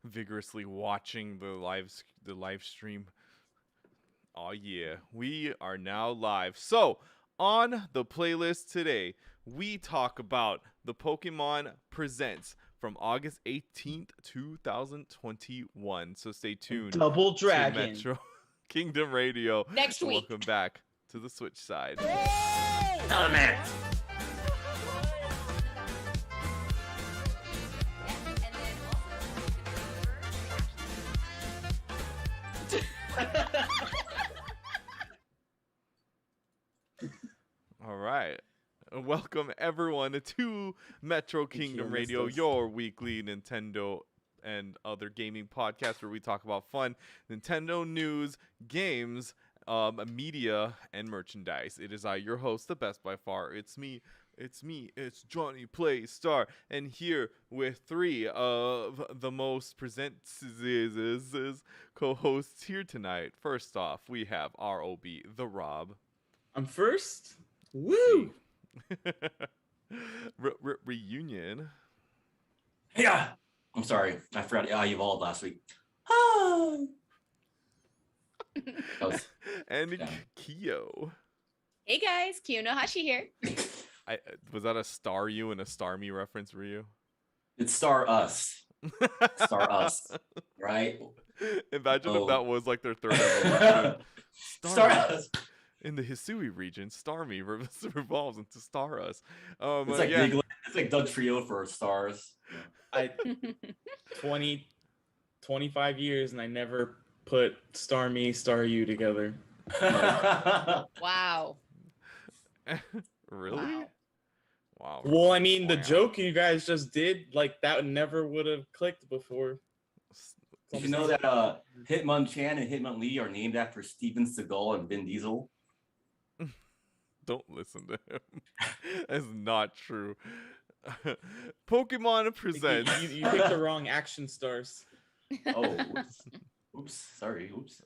vigorously watching the live stream. Oh yeah, we are now live. So, on the playlist today, we talk about the Pokemon Presents from August 18th, 2021. So stay tuned Double to Dragon. Metro Kingdom Radio. Next week. Welcome back to the Switch side. All right. Welcome everyone to Metro Kingdom Radio, your weekly Nintendo and other gaming podcast where we talk about fun Nintendo news, games, media, and merchandise. It is I, your host, the best by far. It's It's J-Playstar, and here with three of the most presents co-hosts here tonight. First off, we have ROB, the Rob. I'm first. Woo! Reunion. Yeah. I'm sorry. I forgot I evolved last week. And Kyo. Hey guys, Kiyonohashi here. Was that a Star You and a Star Me reference, Ryu? It's Star Us. Star Us. Right? Imagine if that was like their third evolution. Star Us. In the Hisui region, Starmie revolves into Star Us. It's like it's like Doug Trio for stars. I 25 years and I never put Star Me, Star You together. Wow. Really? Wow. Well, I mean, the joke you guys just did, like, that never would have clicked before. Did you know that Hitmonchan and Hitmonlee are named after Steven Seagal and Vin Diesel? Don't listen to him. That's not true. Pokemon Presents. You picked the wrong action stars. Oh, oops. Sorry. Oops.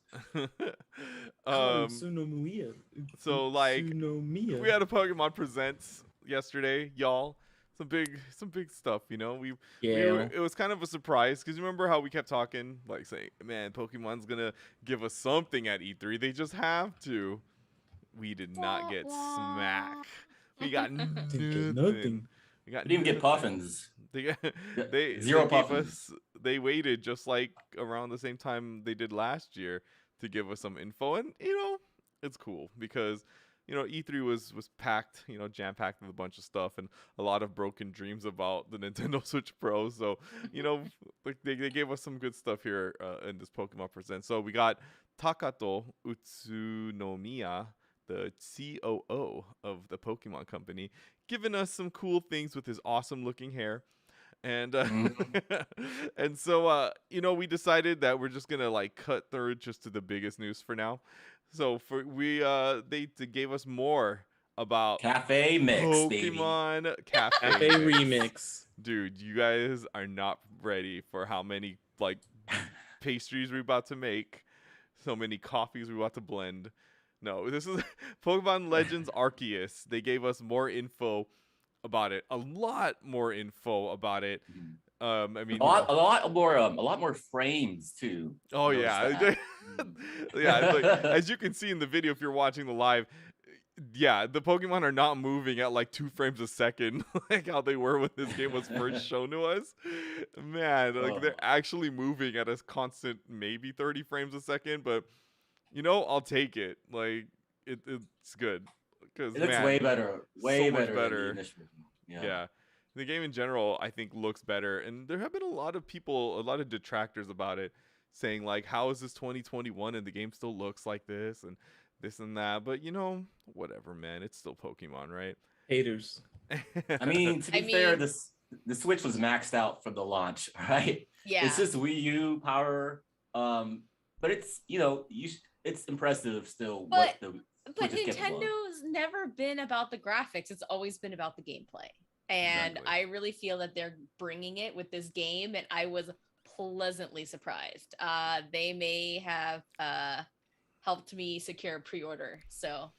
Tsunomiya. So like, Tsunomiya. we had a Pokemon Presents yesterday, y'all. Some big stuff, you know. It was kind of a surprise because you remember how we kept talking, like saying, "Man, Pokemon's gonna give us something at E3. They just have to." We did not get smack. We got nothing. We got didn't even get puffins. Zero puffins. They waited just like around the same time they did last year to give us some info, and you know it's cool because you know E3 was packed, you know, jam packed with a bunch of stuff and a lot of broken dreams about the Nintendo Switch Pro. So you know, like they gave us some good stuff here in this Pokemon Present. So we got Takato Utsunomiya, the COO of the Pokemon Company, giving us some cool things with his awesome looking hair. And and so you know, we decided that we're just gonna like cut through just to the biggest news for now. So they gave us more about Cafe Mix, Pokemon baby. Cafe Remix. Dude, you guys are not ready for how many like pastries we're about to make, so many coffees we're about to blend. No, this is Pokemon Legends Arceus. They gave us more info about it, a lot more info about it. I mean, a lot more frames too. Oh yeah, yeah. Like, as you can see in the video, if you're watching the live, yeah, the Pokemon are not moving at like 2 frames a second, like how they were when this game was first shown to us. Man, like they're actually moving at a constant maybe 30 frames a second, but you know, I'll take it. Like it's good because it looks way better, so much better. Yeah. The game in general, I think, looks better, and there have been a lot of people, a lot of detractors about it, saying like, "How is this 2021 and the game still looks like this and this and that?" But you know, whatever, man. It's still Pokemon, right? Haters. I mean, to be fair, the Switch was maxed out from the launch, right? Yeah. It's just Wii U power, but it's it's impressive still. But Nintendo's never been about the graphics. It's always been about the gameplay. And exactly. I really feel that they're bringing it with this game, and I was pleasantly surprised. They may have helped me secure a pre-order. So,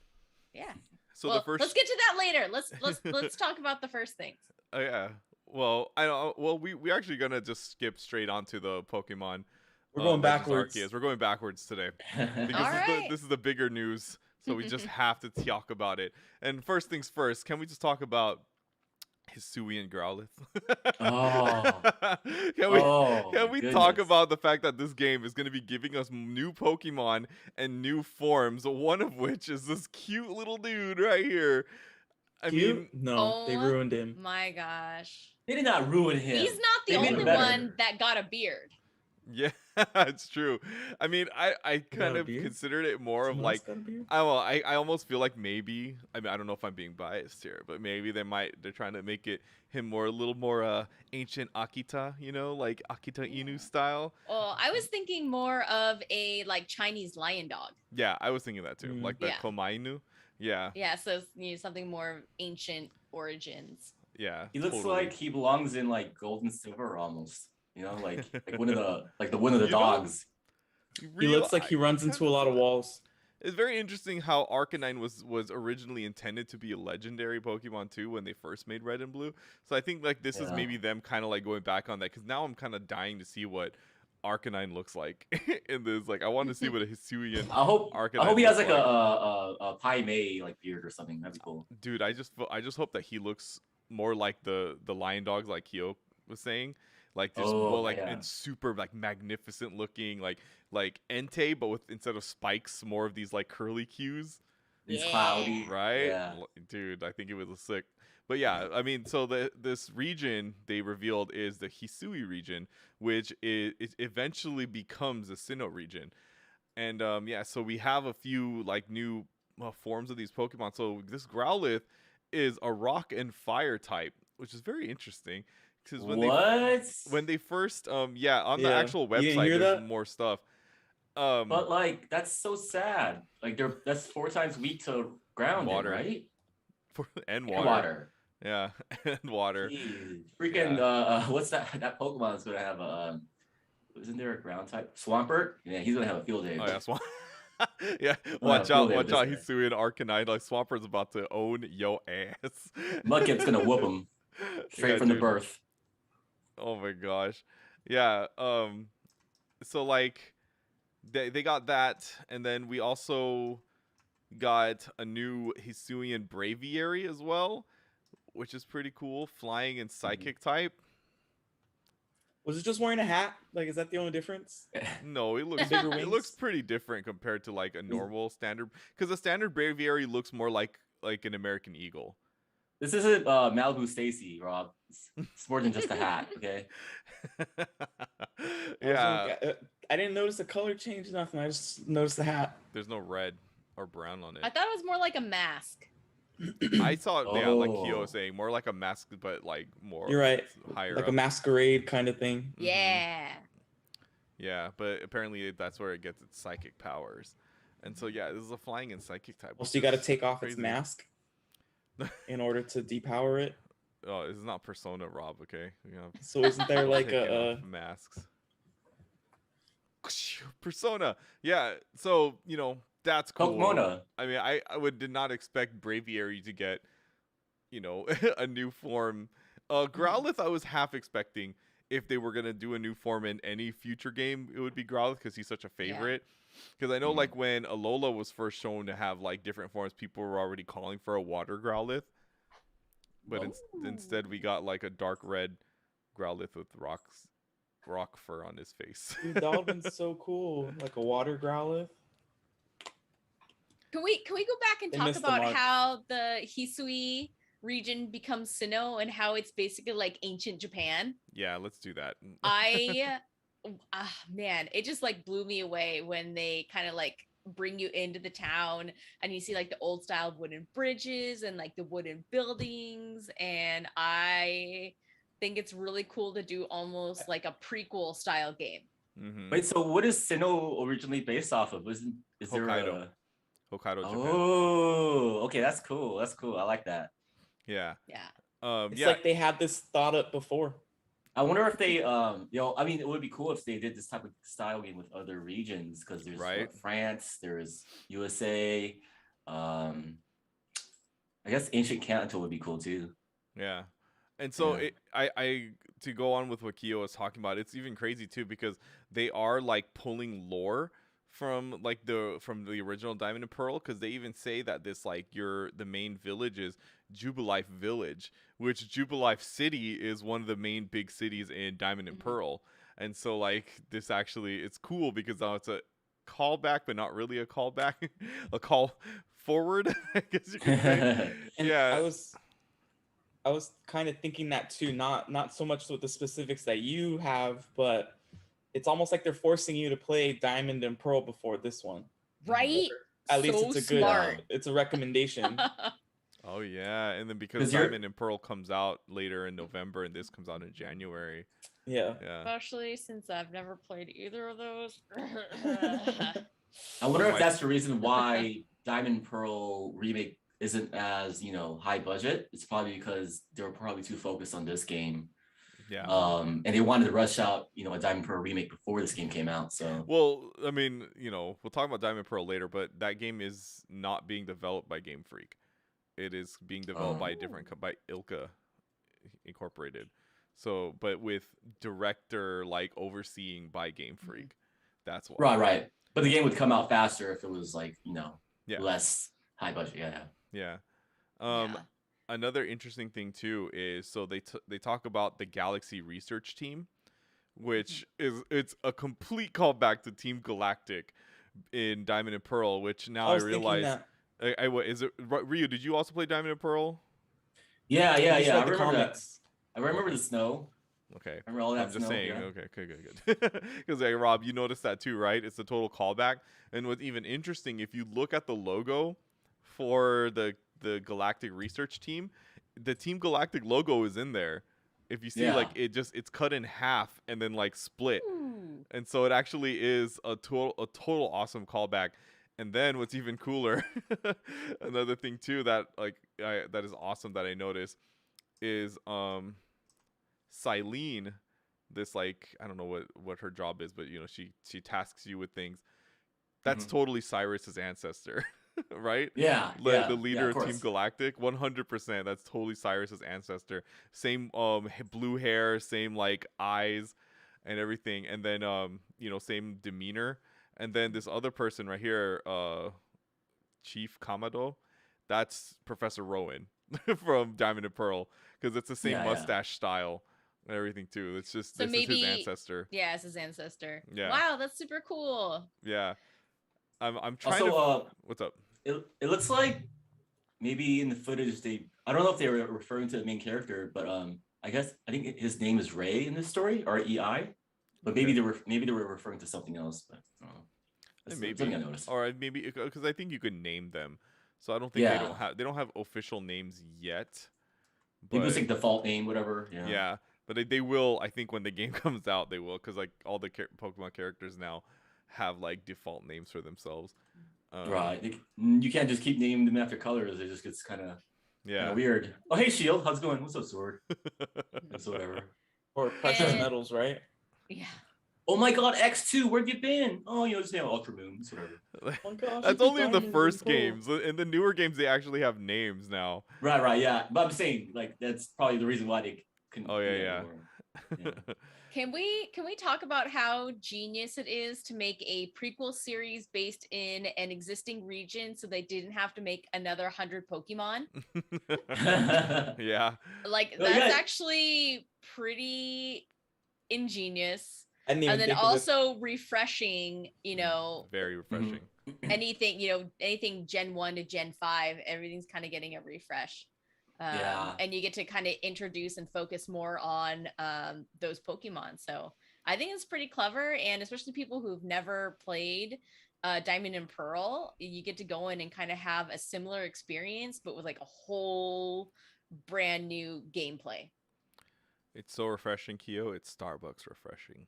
yeah. So let's get to that later. Let's talk about the first things. Oh yeah. Well, I don't. Well, we actually gonna just skip straight onto the Pokemon. We're going Legends backwards. Arceus. We're going backwards today because All right. this is the bigger news. So we just have to talk about it. And first things first, can we just talk about Hisuian Growlithe? Can we talk about the fact that this game is going to be giving us new Pokemon and new forms, one of which is this cute little dude right here. I mean, no, they ruined him. My gosh. They did not ruin him. He's not the only one that got a beard. Yeah, it's true. I mean, I kind of considered it more of like, I almost feel like maybe, I mean, I don't know if I'm being biased here, but maybe they're trying to make him a little more ancient Akita, you know, like Akita Inu style. Oh, I was thinking more of a like Chinese lion dog. Yeah, I was thinking that too, like the Komai Inu. Yeah. Yeah, so something more ancient origins. Yeah. He looks like he belongs in like Gold and Silver almost. You know, like one of the dogs. He looks like he runs into a lot of walls. It's very interesting how Arcanine was originally intended to be a legendary Pokemon too when they first made Red and Blue. So I think like this is maybe them kind of like going back on that, because now I'm kind of dying to see what Arcanine looks like in this. Like I want to see what a Hisuian Arcanine. I hope he has like a Pai Mei like beard or something. That'd be cool. Dude, I just hope that he looks more like the lion dogs, like Kyo was saying. Like just more like and super like magnificent looking, like Entei, but with instead of spikes, more of these like curly cues. These cloudy, right? Yeah. Dude, I think it was sick. But yeah, I mean, so this region they revealed is the Hisui region, which it eventually becomes the Sinnoh region, and yeah, so we have a few like new forms of these Pokemon. So this Growlithe is a rock and fire type, which is very interesting. Because when they first on the actual website there's more stuff. But like that's so sad. Like that's 4 times weak to ground, water, right? And water. Water. Yeah, and water. Jeez. Freaking what's that Pokemon is gonna have isn't there a ground type? Swampert? Yeah, he's gonna have a field day. Oh yeah, yeah, watch out, he's suing Arcanine. Like Swampert's about to own yo ass. Mudkip's gonna whoop him straight from the birth. Oh my gosh. Yeah. So like they got that, and then we also got a new Hisuian Braviary as well, which is pretty cool. Flying and psychic type. Was it just wearing a hat? Like, is that the only difference? No, it looks pretty different compared to like a normal standard, because the standard Braviary looks more like an American Eagle. This isn't Malibu Stacy, Rob. It's more than just a hat, okay? Yeah. I didn't notice the color change, nothing. I just noticed the hat. There's no red or brown on it. I thought it was more like a mask. I saw it, yeah, like Kyo was saying, more like a mask, but like more. You're right. Higher like up. A masquerade kind of thing. Yeah. Yeah, but apparently that's where it gets its psychic powers. And so, yeah, this is a flying and psychic type. Well, so you got to take off its mask in order to depower it. Oh, this is not Persona, Rob, okay? So isn't there like masks? Persona. Yeah, so, that's cool. Pokemona. I mean, I did not expect Braviary to get, a new form. Growlithe, I was half expecting if they were going to do a new form in any future game, it would be Growlithe because he's such a favorite. Because I know, like, when Alola was first shown to have, like, different forms, people were already calling for a water Growlithe. But instead, we got, like, a dark red Growlithe with rock fur on his face. Dude, that would have been so cool. Like a water Growlithe. Can we go back and talk about how the Hisui region becomes Sinnoh and how it's basically like ancient Japan? Yeah, let's do that. Man, it just like blew me away when they kind of like bring you into the town and you see like the old style wooden bridges and like the wooden buildings, and I think it's really cool to do almost like a prequel style game. Mm-hmm. Wait, so what is Sinnoh originally based off of? Is there Hokkaido, Japan. Oh, okay, that's cool. That's cool. I like that. Yeah. Yeah. It's like they had this thought up before. I wonder if they, I mean, it would be cool if they did this type of style game with other regions, because there's France, there's USA. I guess ancient Kanto would be cool too. Yeah. And so Yeah. I to go on with what Kyo was talking about, it's even crazy too because they are like pulling lore from like from the original Diamond and Pearl, because they even say that this like the main village is Jubilife Village, which Jubilife City is one of the main big cities in Diamond and Pearl. And so like this actually, it's cool because now it's a callback, but not really a callback, a call forward, I guess you could say. And Yeah. I was kind of thinking that too, not so much with the specifics that you have, but it's almost like they're forcing you to play Diamond and Pearl before this one. Right? At least So it's a good smart. it's a recommendation. Oh yeah, and then because Diamond and Pearl comes out later in November and this comes out in January. Yeah. Especially since I've never played either of those. I wonder if that's the reason why Diamond and Pearl remake isn't as, high budget. It's probably because they were probably too focused on this game. Yeah. And they wanted to rush out, a Diamond and Pearl remake before this game came out. So. Well, I mean, we'll talk about Diamond and Pearl later, but that game is not being developed by Game Freak. It is being developed by by Ilka Incorporated. So, but with director like overseeing by Game Freak. That's why. Right. But the game would come out faster if it was like, less high budget. Yeah. Another interesting thing too is they talk about the Galaxy Research Team, which it's a complete callback to Team Galactic in Diamond and Pearl, which now I realize. Is it Ryu? Did you also play Diamond and Pearl? Yeah. I remember that. I remember the snow. Okay. I remember all that I'm just snow, saying. yeah. Okay, good. Because Rob, you noticed that too, right? It's a total callback. And what's even interesting, if you look at the logo for the Galactic Research Team, the Team Galactic logo is in there. If you see, like it's cut in half and then like split, and so it actually is a total awesome callback. And then what's even cooler, another thing too that that is awesome that I noticed is Silene, this like I don't know what her job is, but she tasks you with things. That's totally Cyrus's ancestor, right? Yeah. The leader of Team Galactic, 100%. That's totally Cyrus's ancestor. Same blue hair, same like eyes and everything, and then same demeanor. And then this other person right here, Chief Kamado, that's Professor Rowan from Diamond and Pearl, because it's the same mustache style and everything too. It's just this is his ancestor. Yeah, it's his ancestor. Yeah. Wow, that's super cool. Yeah. I'm trying what's up? It looks like maybe in the footage I don't know if they were referring to the main character, but I think his name is Ray in this story, R-E-I. But maybe they were referring to something else. But I don't know. Maybe something I noticed. Or maybe because I think you could name them, so I don't think they don't have official names yet. Maybe it's like default name, whatever. Yeah, but they will. I think when the game comes out, they will, because like all the Pokemon characters now have like default names for themselves. Right. You can't just keep naming them after colors. It just gets kind of weird. Oh, hey, Shield. How's it going? What's up, Sword? That's whatever. Or precious metals, right? Yeah. Oh my God, X2, where'd you been? Oh, just Ultra Moons, whatever. Oh my gosh, that's only in the first games. In the newer games, they actually have names now. Right, yeah. But I'm saying, like, that's probably the reason why they couldn't. Oh yeah. Can we talk about how genius it is to make a prequel series based in an existing region, so they didn't have to make another 100 Pokemon? Yeah. Like that's actually pretty ingenious. And then also refreshing, very refreshing. Anything Gen 1 to Gen 5, everything's kind of getting a refresh. And you get to kind of introduce and focus more on those Pokemon. So I think it's pretty clever, and especially people who've never played Diamond and Pearl, you get to go in and kind of have a similar experience, but with like a whole brand new gameplay. It's so refreshing, Kyo. It's Starbucks refreshing.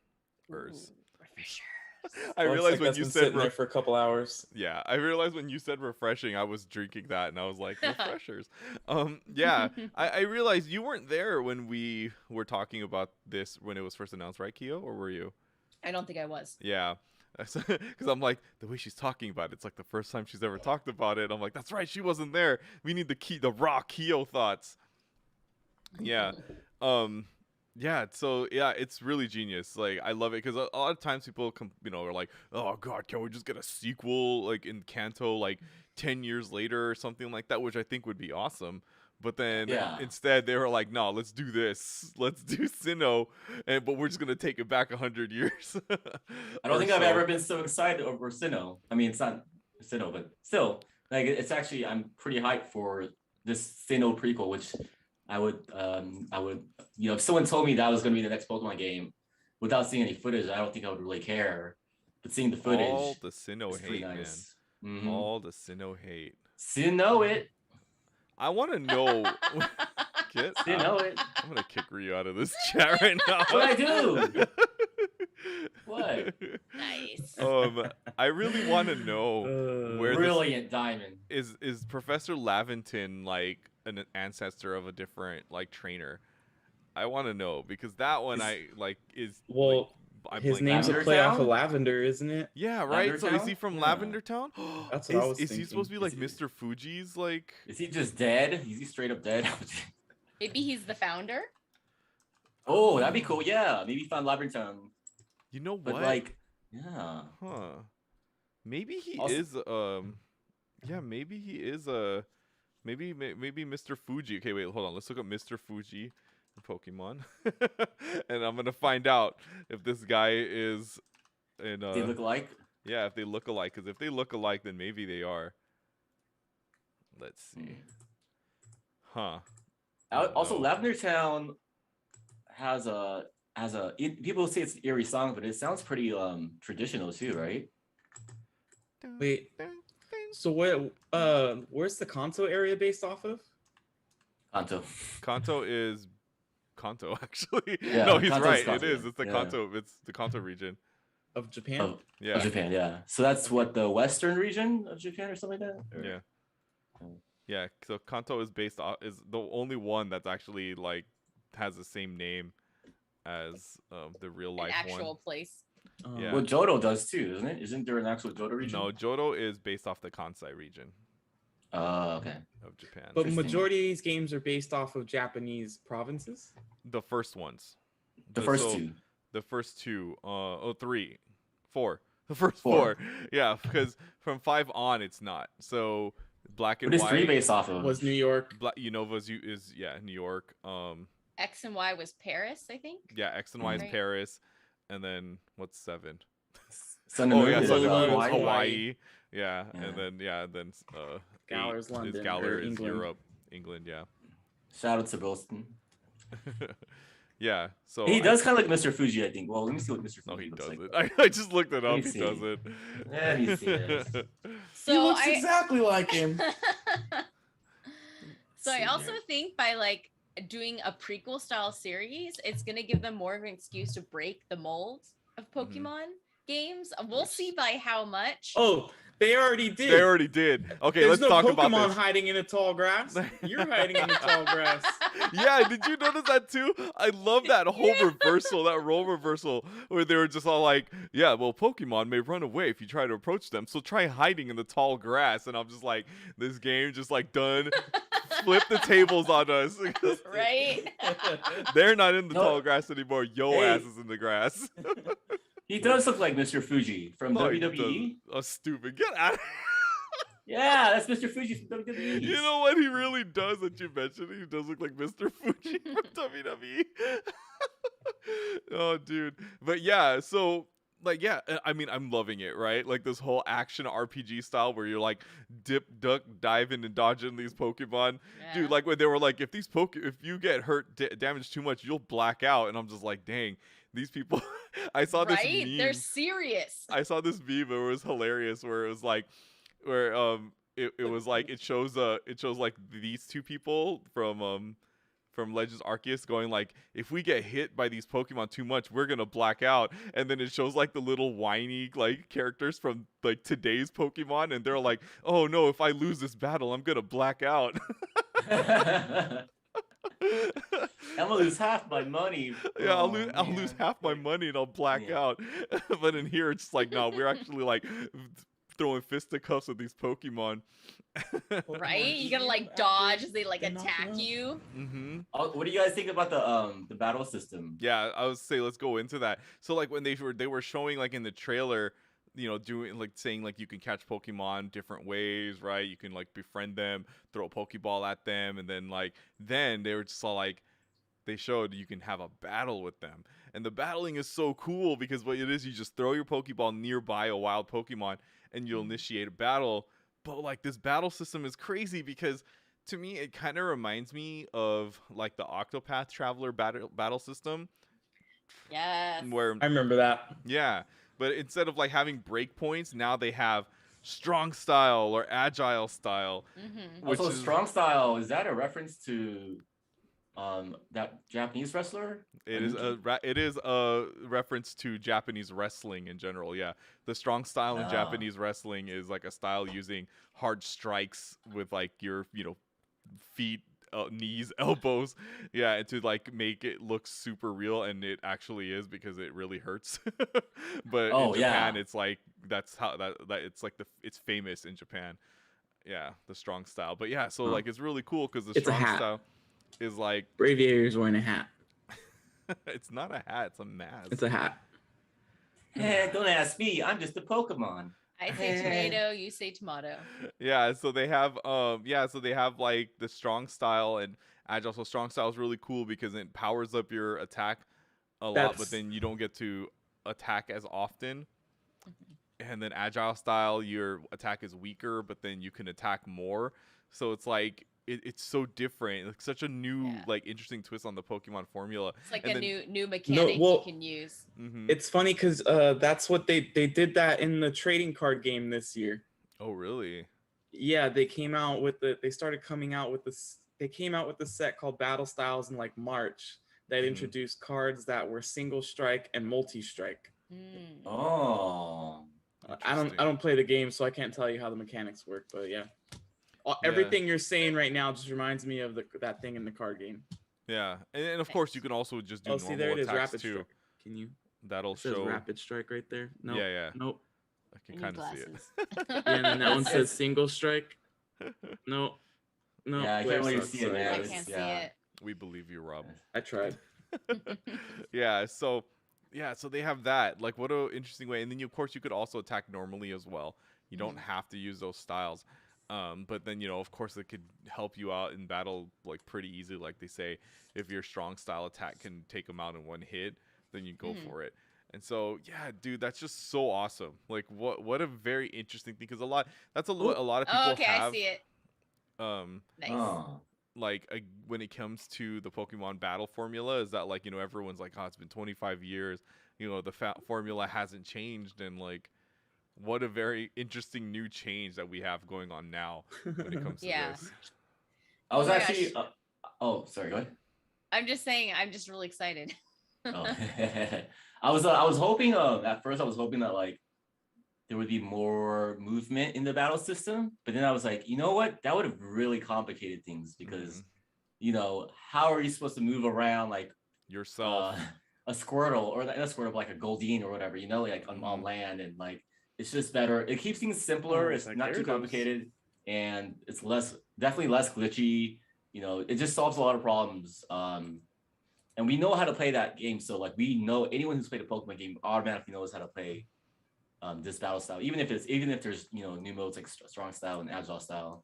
I realized when you said there for a couple hours. Yeah, I realized when you said refreshing, I was drinking that, and I was like, refreshers. I realized you weren't there when we were talking about this when it was first announced, right, Kyo? Or were you? I don't think I was. Yeah, because I'm like, the way she's talking about it's like the first time she's ever talked about it. I'm like, that's right, she wasn't there. We need the raw Kyo thoughts. Yeah. Yeah, so yeah, it's really genius. Like I love it because a lot of times people are like, "Oh god, can we just get a sequel like in Kanto like 10 years later or something like that?" Which I think would be awesome. But then Yeah. instead they were like, "No, let's do this. Let's do Sinnoh, but we're just gonna take it back 100 years." I don't or think I've so. ever been so excited over Sinnoh. I mean, it's not Sinnoh, but still, like it's actually I'm pretty hyped for this Sinnoh prequel, which I would, if someone told me that was going to be the next Pokemon game without seeing any footage, I don't think I would really care. But seeing the footage, All the Sinnoh is pretty hate, nice. man. Mm-hmm. All the Sinnoh hate. Sinnoh it. I want to know. Get Sinnoh it. I'm gonna kick Ryu out of this chat right now. What'd I do? What? Nice. I really want to know where Brilliant Diamond is Professor Laventon like an ancestor of a different like trainer. I want to know because that one is Well, like, his name's a Lavender play off Town? of Lavender, isn't it? Yeah, right. Lavender So is he Town? from Yeah. Lavender Town? That's what I was Is he thinking. supposed to be like Is he- Mr. Fuji's like? Is he just dead? Is he straight up dead? Maybe he's the founder. Oh, that'd be cool. Yeah, maybe find Labyrinth. You know But what? like, yeah. Huh. Maybe he Also- is yeah, maybe he is maybe Mr. Fuji. Okay, wait, hold on. Let's look up Mr. Fuji in Pokemon. And I'm going to find out if this guy is in They look alike. yeah, if they look alike cuz if they look alike then maybe they are. Let's see. Huh. Also, No. Lavender Town has people say it's an eerie song, but it sounds pretty traditional too, right? Wait. So where's the Kanto area based off of? Kanto. Kanto is Kanto actually. Yeah, no, he's Kanto's right. Kanto, It is. It's the yeah. Kanto. It's the Kanto region. Of Japan? Of, Yeah. of Japan, yeah. So that's what the western region of Japan or something like that? Or- Yeah. Yeah, so Kanto is is the only one that's actually like has the same name as the real An life actual one. place. Yeah. Well, Johto does too, isn't it? Isn't there an actual Johto region? No, Johto is based off the Kansai region Oh, okay. of Japan. But Interesting. majority of these games are based off of Japanese provinces. The first ones. The first so two. The first two. 3, 4. The first Four. 4. Yeah, because from 5 on it's not. So Black and What is White. 3 based off of? Was New York. Unova's is New York. X and Y was Paris, I think. Yeah, X and Y is Right. Paris, and then what's 7? Sun and Oh Moon yeah, is, Sun and Moon is Hawaii. Hawaii. Yeah, Yeah. and then Galar's 8 London, is or Galar is England. Europe, England. Yeah, Shout out to Boston. yeah. So He does kind of like Mr. Fuji, I think. Well, let me see what Mr. Fuji No, he looks doesn't. like. I just looked it Let up. me He see. doesn't. Let me see this. So exactly like him. So I See also here. think by like doing a prequel style series, it's gonna give them more of an excuse to break the mold of Pokemon games. We'll see by how much. Oh, they already did. They already did. Okay, There's let's no talk Pokemon about this. hiding in the tall grass. You're hiding in the tall grass. Yeah, did you notice that too? I love that whole reversal, that role reversal, where they were just all like, yeah, well, Pokemon may run away if you try to approach them, so try hiding in the tall grass. And I'm just like, this game just like done, flip the tables on us. Right? They're not in the No. tall grass anymore. Yo Hey. ass is in the grass. He does look like Mr. Fuji from Oh, he WWE. does. Oh, stupid. Get out of Yeah, that's Mr. Fuji from WWE. You know what he really does that you mentioned? He does look like Mr. Fuji from WWE. Oh, dude. But yeah, so like, yeah, I mean, I'm loving it, right? Like this whole action RPG style where you're like dip, duck, diving, and dodging these Pokemon. Yeah. Dude, like when they were like, if you get hurt, damaged too much, you'll black out. And I'm just like, dang, these people. I saw this right? meme. They're serious. I saw this meme. It was hilarious. Where it was like, where it was like it shows like these two people from Legends Arceus going like, if we get hit by these Pokemon too much, we're gonna black out. And then it shows like the little whiny like characters from like today's Pokemon, and they're like, oh no, if I lose this battle, I'm gonna black out. I'm gonna lose half my money. Yeah, I'll Oh, lose man. half my money and I'll black Yeah. out. But in here, it's just like, no, we're actually like throwing fisticuffs with these Pokemon. Right? You gotta like dodge as they like attack you. Mm-hmm. What do you guys think about the battle system? Yeah, I would say let's go into that. So like when they were showing like in the trailer, doing like saying like you can catch Pokemon different ways, right? You can like befriend them, throw a Pokeball at them, and then they were just all like they showed you can have a battle with them. And the battling is so cool because what it is, you just throw your Pokeball nearby a wild Pokemon and you'll initiate a battle. But like this battle system is crazy because to me it kind of reminds me of like the Octopath Traveler battle system. Yes. Where I remember that. yeah, but instead of like having breakpoints, now they have strong style or agile style. Mm-hmm. Also, strong style, is that a reference to that Japanese wrestler? It is a reference to Japanese wrestling in general. Yeah, the strong style in Japanese wrestling is like a style using hard strikes with like your feet, knees, elbows, yeah, and to like make it look super real, and it actually is because it really hurts. But in Japan, it's like that's how that it's like it's famous in Japan. Yeah, the strong style. But yeah, so like it's really cool because the strong style is like Braviator's wearing a hat. It's not a hat, it's a mask. It's a hat. Don't ask me. I'm just a Pokemon. I say tomato, you say tomato. Yeah, so they have like the strong style and agile. So strong style is really cool because it powers up your attack a lot, but then you don't get to attack as often. And then agile style, your attack is weaker, but then you can attack more. So it's like it's so different. It's such a new, like, interesting twist on the Pokemon formula. It's like new mechanic you can use. It's funny because that's what they did that in the trading card game this year. Oh, really? Yeah, they came out with they started coming out with this. They came out with a set called Battle Styles in like March that introduced cards that were single strike and multi strike. Oh. I don't play the game, so I can't tell you how the mechanics work, but yeah. Everything you're saying right now just reminds me of that thing in the card game. Yeah, and of course you can also just do normal there it is, attacks rapid too. strike. Can you? That'll It says show rapid strike right there. No. Yeah, yeah. Nope. I can kind of see it. Yeah, and then that one says single strike. No. No. Yeah, I can't really see it, man. I can't see it. We believe you, Rob. I tried. Yeah, so they have that. Like, what an interesting way. And then of course you could also attack normally as well. You don't have to use those styles. But then, of course it could help you out in battle like pretty easily. Like they say, if your strong style attack can take them out in one hit, then you go for it. And so, yeah, dude, that's just so awesome. Like, what a very interesting thing, because a lot of people okay, have. I see it. Nice. Like when it comes to the Pokemon battle formula, is that like everyone's like, oh, it's been 25 years, the formula hasn't changed, and like, what a very interesting new change that we have going on now when it comes to this. I was actually oh, sorry, go ahead. I'm just saying, I'm just really excited. I was hoping at first I was hoping that like there would be more movement in the battle system, but then I was like, you know what, that would have really complicated things, because how are you supposed to move around like yourself, a Squirtle, or not a Squirtle, like a Goldeen or whatever, like on land, and like it's just better. It keeps things simpler. It's not too complicated, and it's definitely less glitchy. It just solves a lot of problems. And we know how to play that game, so like we know anyone who's played a Pokemon game automatically knows how to play this battle style, even if there's new modes like strong style and agile style.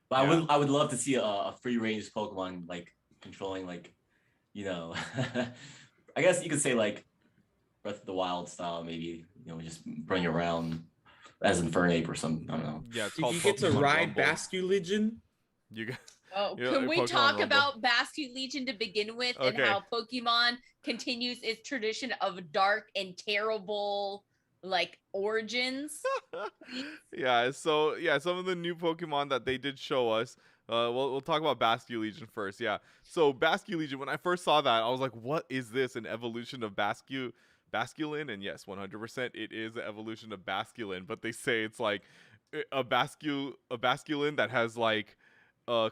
But I would love to see a free range Pokemon like controlling like I guess you could say like Breath of the Wild style, maybe just running around as Infernape or something. I don't know. Yeah, it's Did called you get to Pokemon ride Rumble. Basculegion? You got. Can we Pokemon talk Rumble. about Basculegion to begin with, and how Pokemon continues its tradition of dark and terrible like origins? Yeah, so some of the new Pokemon that they did show us. We'll talk about Basculegion first. Yeah, so Basculegion, when I first saw that, I was like, what is this? An evolution of Basculin? And yes, 100% it is an evolution of Basculin, but they say it's like a Basculin that has like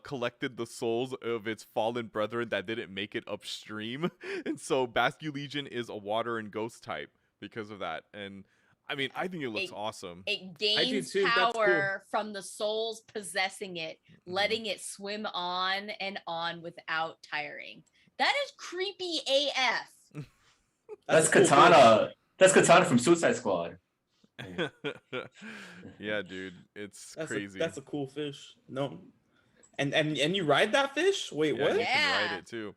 collected the souls of its fallen brethren that didn't make it upstream. And so Basculegion is a water and ghost type because of that. And I mean, I think it looks It- awesome. It gains too. That's power from the souls possessing it, letting it swim on and on without tiring. That is creepy AF. That's a cool Katana. That's Katana from Suicide Squad. Yeah, dude, it's crazy. That's a cool fish. No, and you ride that fish? Wait, Yeah, what? you can ride Yeah. it too.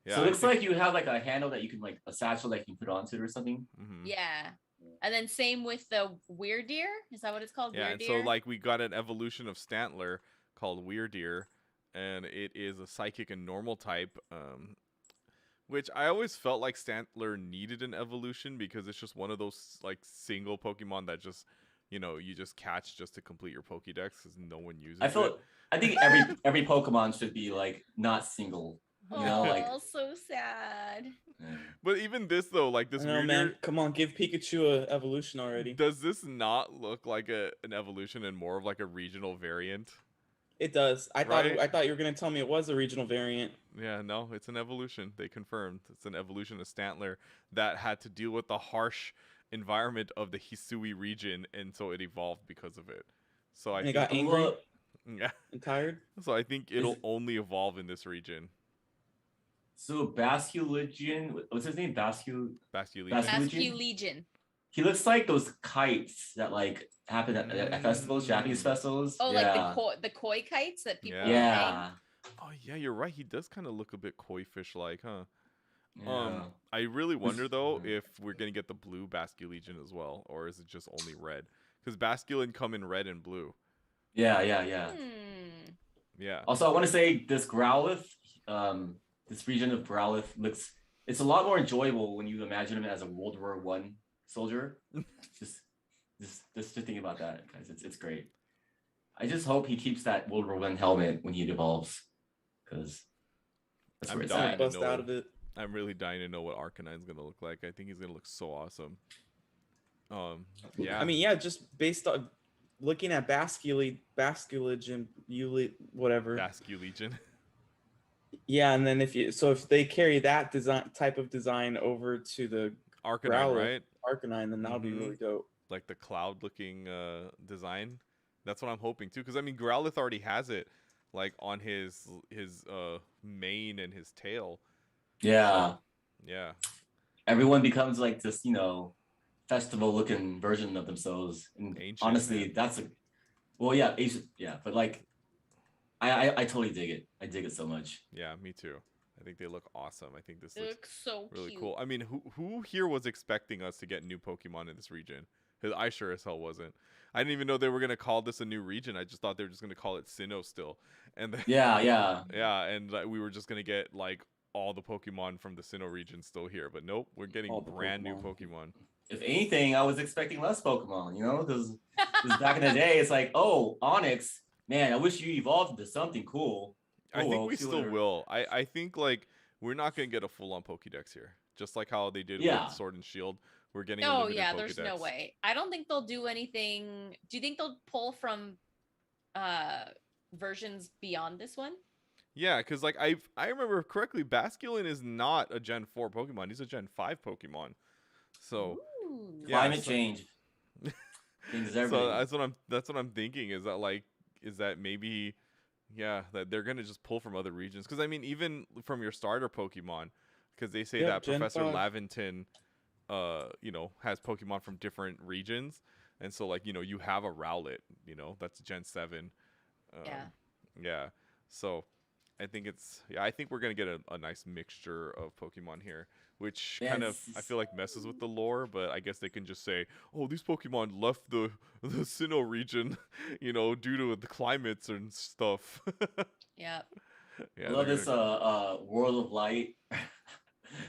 Yeah, So it looks like you have like a handle that you can like a satchel that you can put onto it or something. Yeah. And then same with the Weirdeer. Is that what it's called? Yeah, and Weirdeer? so like we got an evolution of Stantler called Weirdeer, and it is a psychic and normal type. Which I always felt like Stantler needed an evolution because it's just one of those like single Pokemon that just, you know, you just catch just to complete your Pokédex because no one uses it. I think every Pokemon should be like not single. You know, like so sad. But even this though, like this I know, weird, man. Come on, give Pikachu a evolution already. does this not look like an evolution and more of like a regional variant? It does. I Right? thought you were gonna tell me it was a regional variant. Yeah, no, it's an evolution. They confirmed it's an evolution of Stantler that had to deal with the harsh environment of the Hisui region, and so it evolved because of it. So I And it think, got angry yeah. and tired. So I think it'll only evolve in this region. So Basculegion, what's his name? Basculegion. Basque Legion. He looks like those kites that like happen at festivals, Japanese festivals. Oh, yeah. like the koi kites that people Yeah. Oh yeah, you're right. He does kind of look a bit koi fish like, huh? Yeah. I really wonder though if we're gonna get the blue Basculegion as well, or is it just only red? Because Basculin come in red and blue. Yeah. Yeah. Also, I want to say this Growlithe, this region of Growlithe it's a lot more enjoyable when you imagine him as a World War I soldier. just think about that, guys. It's great. I just hope he keeps that World War I helmet when he evolves, because that's where it's dying at. to Bust know. out of it. I'm really dying to know what Arcanine's gonna look like. I think he's gonna look so awesome. Yeah. I mean, yeah, just based on looking at Basculegion, whatever. Basculegion. Yeah, and then if they carry that type of design over to the Arcanine, Growlithe, right? Arcanine, then that'll be really dope. Like the cloud-looking design. That's what I'm hoping too. Because I mean, Growlithe already has it, like on his mane and his tail. Yeah. Yeah. Everyone becomes like this, festival-looking version of themselves. And Ancient, honestly, man. that's ancient, but like, I totally dig it. I dig it so much. Yeah, me too. I think they look awesome. I think this They looks look so really cute. cool. I mean, who here was expecting us to get new Pokemon in this region? 'Cause I sure as hell wasn't. I didn't even know they were gonna call this a new region. I just thought they were just gonna call it Sinnoh still. And then, Yeah. yeah, and we were just gonna get like all the Pokemon from the Sinnoh region still here. But nope, we're getting All the brand new Pokemon. Pokemon. If anything, I was expecting less Pokemon, because back in the day, it's like, oh, Onyx, man, I wish you evolved into something cool. I Oh, think well, we see still later. will. I think like we're not gonna get a full-on Pokédex here, just like how they did Yeah. with Sword and Shield. We're getting a Oh limited yeah, there's no Pokédex. way. I don't think they'll do anything. Do you think they'll pull from versions beyond this one? Yeah, because like I remember correctly, Basculin is not a Gen 4 Pokemon. He's a Gen 5 Pokemon. So Ooh. yeah, Climate change. Changes everything. so that's what I'm thinking is that maybe that they're gonna just pull from other regions. Because I mean, even from your starter Pokemon, because they say Yeah, that Gen Professor 5. Laventon, has Pokemon from different regions, and so like you have a Rowlet, that's Gen 7. Yeah. Yeah. So I think I think we're gonna get a nice mixture of Pokemon here, which Yeah, kind of I feel like messes with the lore, but I guess they can just say, oh, these Pokemon left the Sinnoh region, due to the climates and stuff. Yep. Yeah, I love they're this gonna- World of Light,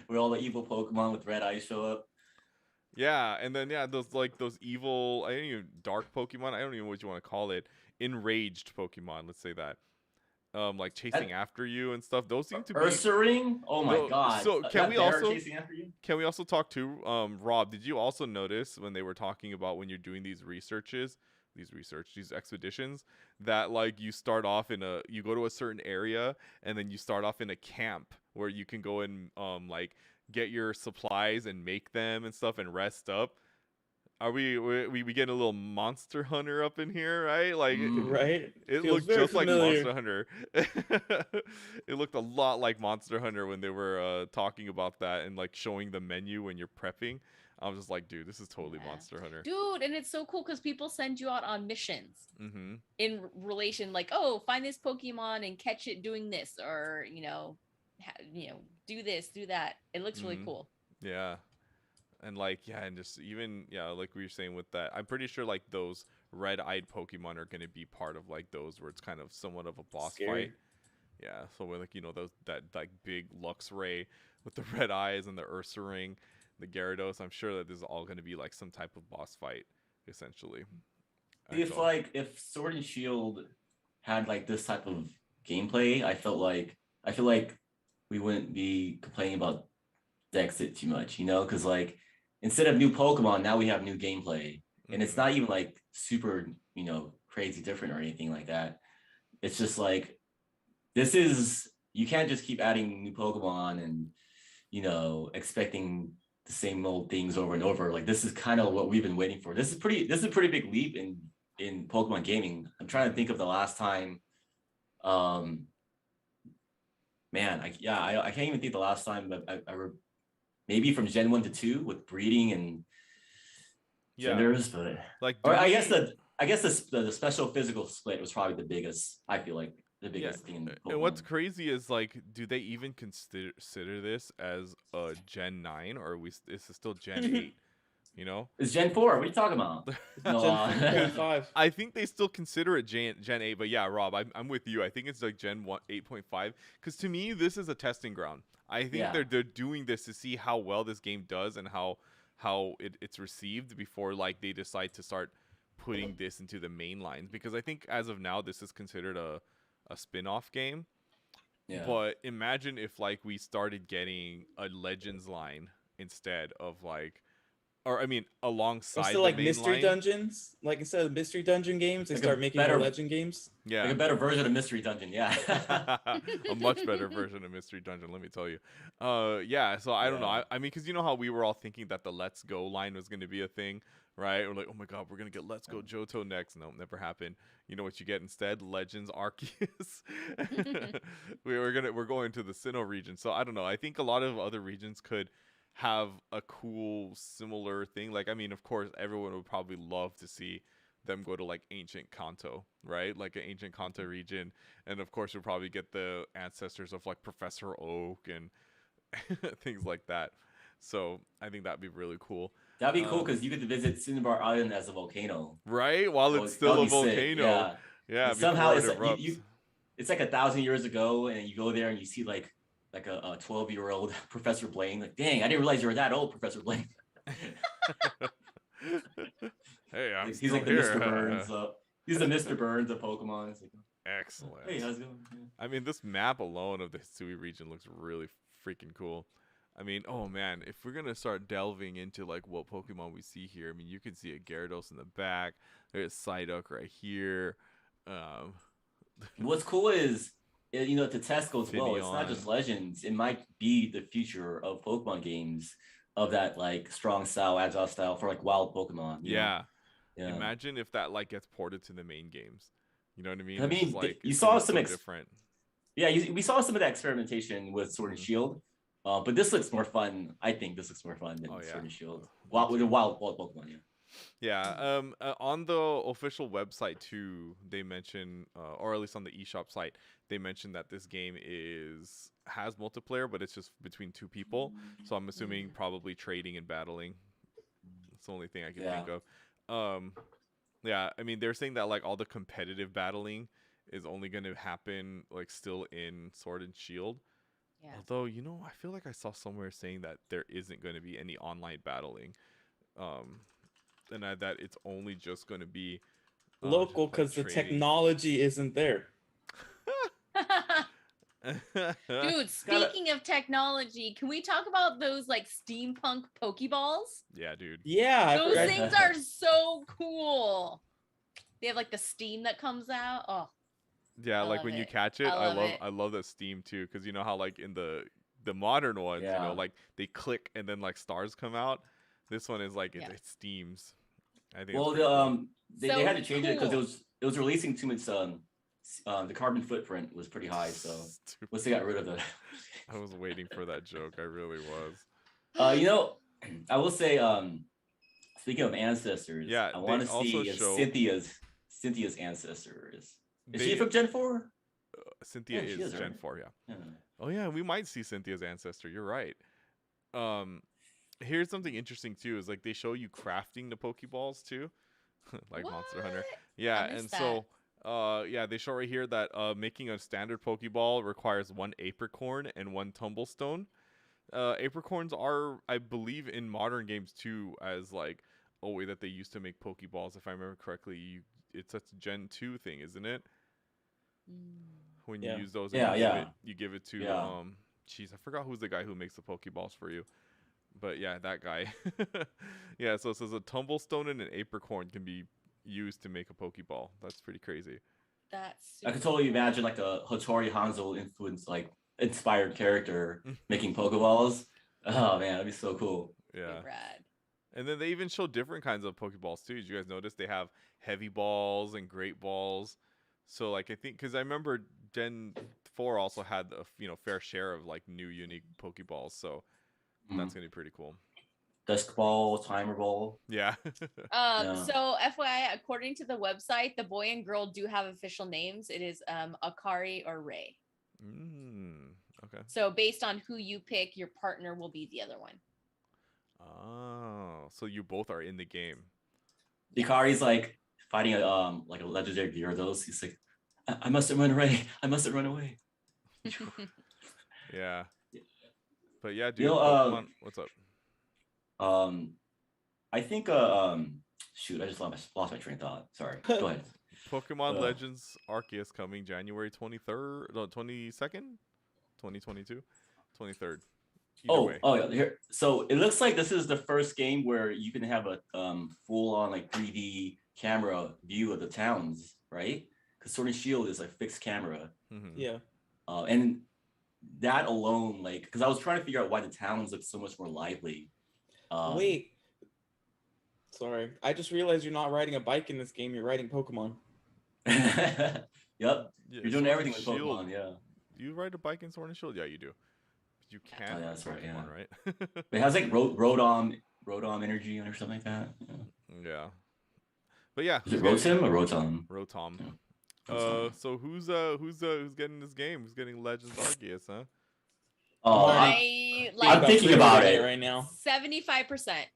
where all the evil Pokemon with red eyes show up. Yeah, and then those evil, I don't even dark Pokemon. I don't even know what you want to call it. Enraged Pokemon, let's say that. Like chasing after you and stuff. Those seem to be. Ursaring? Oh my god. So can That we bear also chasing after you? Can we also talk to Rob? Did you also notice when they were talking about when you're doing these expeditions, that like you go to a certain area and then you start off in a camp where you can go and like get your supplies and make them and stuff and rest up. Are we getting a little Monster Hunter up in here, right? Like, Right? it Feels looked very just like familiar. Monster Hunter. It looked a lot like Monster Hunter when they were talking about that and like showing the menu when you're prepping. I was just like, dude, this is totally Monster Hunter. Dude, and it's so cool because people send you out on missions Mm-hmm. in relation, like, oh, find this Pokemon and catch it doing this, or do this, do that. It looks really cool. Yeah. And like, yeah, and just even, yeah, like we were saying with that, I'm pretty sure like those red-eyed Pokemon are gonna be part of like those where it's kind of somewhat of a boss fight. Yeah, so we're like, those that like big Luxray with the red eyes and the Ursaring, the Gyarados. I'm sure that this is all gonna be like some type of boss fight, essentially. If Sword and Shield had like this type of gameplay, I feel like we wouldn't be complaining about the exit too much, because like instead of new Pokemon, now we have new gameplay, and it's not even like super, crazy different or anything like that. It's just like you can't just keep adding new Pokemon and expecting the same old things over and over. Like this is kind of what we've been waiting for. This is a pretty big leap in Pokemon gaming. I'm trying to think of the last time. Man, I can't even think the last time maybe from Gen 1 to 2 with breeding and genders, but like I guess the special physical split was probably the biggest. I feel like the biggest thing in Pokemon. And what's crazy is like, do they even consider this as a Gen 9 or is this still Gen 8? It's Gen 4. What are you talking about? Gen 5. I think they still consider it Gen 8, but yeah, Rob, I'm with you. I think it's like Gen 8.5 because to me this is a testing ground. I think they're doing this to see how well this game does and how it's received before like they decide to start putting this into the main lines, because I think as of now this is considered a spin-off game. Yeah. But imagine if like we started getting a Legends line instead of like, or I mean alongside instead the like main mystery line. Dungeons, like instead of mystery dungeon games, they start making more legend games. Yeah, like a better version of Mystery Dungeon. Yeah, a much better version of Mystery Dungeon. Let me tell you. Yeah. So I don't know. I mean, because you know how we were all thinking that the Let's Go line was going to be a thing, right? We're like, oh my god, we're gonna get Let's Go Johto next. No, never happened. You know what you get instead? Legends Arceus. we're going to the Sinnoh region. So I don't know. I think a lot of other regions could have a cool similar thing. Like, I mean, of course, everyone would probably love to see them go to like ancient Kanto, right? Like an ancient Kanto region, and of course we'll probably get the ancestors of like Professor Oak and things like that. So I think that'd be really cool. That'd be cool because you get to visit Cinnabar Island as a volcano, right? While it's still a volcano. Yeah. Somehow it's like, it's like 1,000 years ago, and you go there and you see like a 12-year-old Professor Blaine. Like, dang, I didn't realize you were that old, Professor Blaine. Hey, he's like here. The Mr. Burns. He's the Mr. Burns of Pokemon. It's like, excellent. Hey, how's it going? I mean, this map alone of the Hisui region looks really freaking cool. I mean, oh man, if we're gonna start delving into like what Pokemon we see here, I mean, you can see a Gyarados in the back. There's Psyduck right here. What's cool is, to test goes well. It's not just Legends. It might be the future of Pokemon games, of that like strong style, agile style for like wild Pokemon. Yeah. Imagine if that like gets ported to the main games. You know what I mean? I mean, like, you saw some different. Yeah, we saw some of that experimentation with Sword and Shield. But this looks more fun. I think this looks more fun than Sword and Shield. With a wild Pokemon, Yeah. On the official website too, they mention, or at least on the eShop site, they mentioned that this game has multiplayer, but it's just between 2 people. So I'm assuming probably trading and battling. That's the only thing I can think of. Yeah. I mean, they're saying that like all the competitive battling is only going to happen like still in Sword and Shield. Yeah. Although, I feel like I saw somewhere saying that there isn't going to be any online battling. And that it's only just going to be local because the technology isn't there. Dude, speaking of technology, can we talk about those like steampunk Pokeballs? Yeah, dude. Yeah. Those things are so cool. They have like the steam that comes out. Oh. Yeah, like when you catch it, I love that steam too, because you know how like in the modern ones, like they click and then like stars come out. This one is like it steams. I think. Well, it's pretty cool. they had to change it because it was releasing too much. The carbon footprint was pretty high, so once they got rid of it. I was waiting for that joke. I really was. You know, I will say, speaking of ancestors, Yeah, I want to see if Cynthia's ancestor is she from Gen 4? Cynthia is Gen 4, yeah. Oh yeah, we might see Cynthia's ancestor. You're right. Here's something interesting too, is like they show you crafting the Pokeballs too. Like What? Monster Hunter. Yeah, and so yeah, they show right here that making a standard Pokeball requires 1 apricorn and 1 tumblestone. Apricorns are, I believe, in modern games too, as like a way that they used to make Pokeballs. If I remember correctly, it's a Gen 2 thing, isn't it? When you use those, and you give it to jeez, I forgot who's the guy who makes the Pokeballs for you. But yeah, that guy. Yeah, so it says a tumblestone and an apricorn can be used to make a Pokeball. That's pretty crazy. I could totally imagine like a Hattori Hanzo influence, like inspired character making Pokeballs. Oh man, that'd be so cool. Yeah. Rad. And then they even show different kinds of Pokeballs too. Did you guys notice they have heavy balls and great balls? So like I think because I remember Gen 4 also had a fair share of like new unique Pokeballs. So that's gonna be pretty cool. Dusk ball, timer ball. Yeah. So FYI, according to the website, the boy and girl do have official names. It is Akari or Ray. Okay. So based on who you pick, your partner will be the other one. Oh, so you both are in the game. Akari's like fighting a legendary Gyarados. He's like, I mustn't run away. I mustn't run away. Yeah. But yeah, dude, Pokemon, what's up? I think shoot, I just lost my train of thought. Sorry. Go ahead. Pokemon Legends Arceus coming January 23rd, no, 22nd, 2022, 23rd. Oh yeah. Here, so it looks like this is the first game where you can have a full on like 3D camera view of the towns, right? Because Sword and Shield is like fixed camera. Yeah. And that alone, like, because I was trying to figure out why the towns look so much more lively. Wait. Sorry, I just realized you're not riding a bike in this game. You're riding Pokemon. Yep. Yeah, you're doing everything with Shield. Pokemon. Yeah. Do you ride a bike in Sword and Shield? Yeah, you do. You can't. Oh, yeah, that's right. Pokemon, Yeah. Right. It has like Rotom energy or something like that. Yeah. But yeah. Is it Rotom or Rotom? Rotom. Yeah. So who's getting this game? Who's getting Legends Arceus, huh? Oh, I'm thinking about it right now. 75%.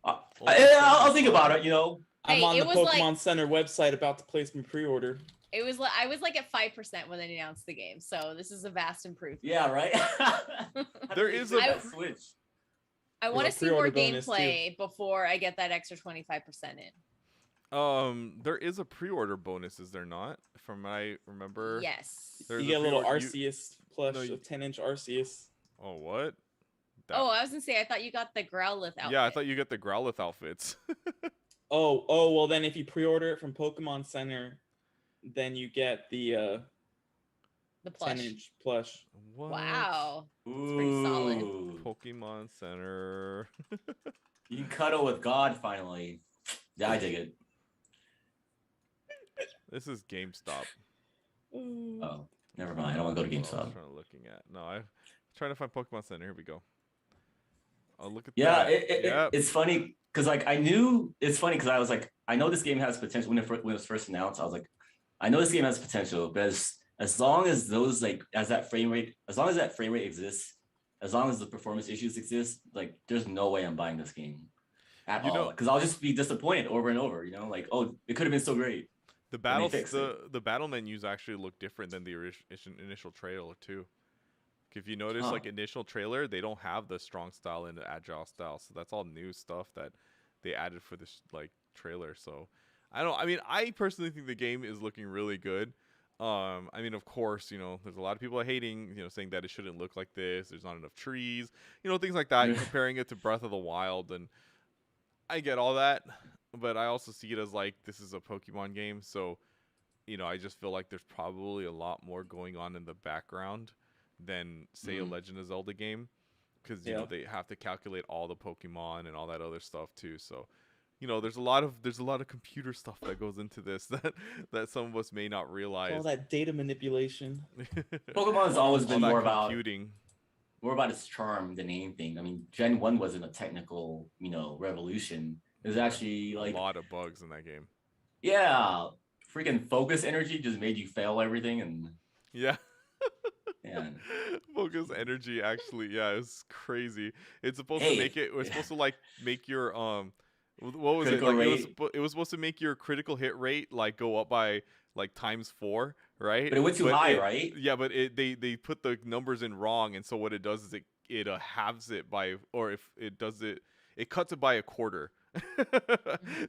I'll think about it. You know, I'm on the Pokemon Center website about to place my pre-order. I was like at 5% when they announced the game, so this is a vast improvement. Yeah, right. There is a Switch. I want to see more gameplay before I get that extra 25% in. There is a pre-order bonus, is there not? From what I remember. Yes. You get a little Arceus plush, a 10-inch Arceus. Oh, what? I was gonna say I thought you got the Growlithe outfit. Yeah, I thought you got the Growlithe outfits. Oh, well then if you pre-order it from Pokemon Center, then you get the plush. 10-inch plush. What? Wow. It's pretty solid. Pokemon Center. You can cuddle with God finally. Yeah, I dig it. This is GameStop. Oh, never mind. I don't want to go to GameStop. I'm looking at. No, I'm trying to find Pokemon Center. Here we go. I'll look at that. Yeah, it's funny because like I knew it's funny because I was like, I know this game has potential. When it was first announced, I was like, I know this game has potential, but as long as those as that frame rate exists, as long as the performance issues exist, like there's no way I'm buying this game at all. Because I'll just be disappointed over and over. You know, like, oh, it could have been so great. The battle menus actually look different than the initial trailer too. If you notice, like initial trailer, they don't have the strong style and the agile style, so that's all new stuff that they added for this like trailer. So I personally think the game is looking really good. I mean, of course, there's a lot of people hating, saying that it shouldn't look like this. There's not enough trees, things like that. Comparing it to Breath of the Wild, and I get all that, but I also see it as like this is a Pokemon game, so I just feel like there's probably a lot more going on in the background than say a Legend of Zelda game, because they have to calculate all the Pokemon and all that other stuff too. So there's a lot of computer stuff that goes into this that some of us may not realize. All that data manipulation. Pokemon has always been more about computing. More about its charm than anything. I mean, Gen 1 wasn't a technical, revolution. It was actually like a lot of bugs in that game. Yeah, freaking focus energy just made you fail everything, and yeah. Man. Focus energy actually, yeah, it's crazy. It's supposed to make it. It's supposed to like make your what was critical it? Like rate. it was supposed to make your critical hit rate like go up by like ×4, right? But it went too high, right? Yeah, but they put the numbers in wrong, and so what it does is it halves it by, or if it does it cuts it by a quarter.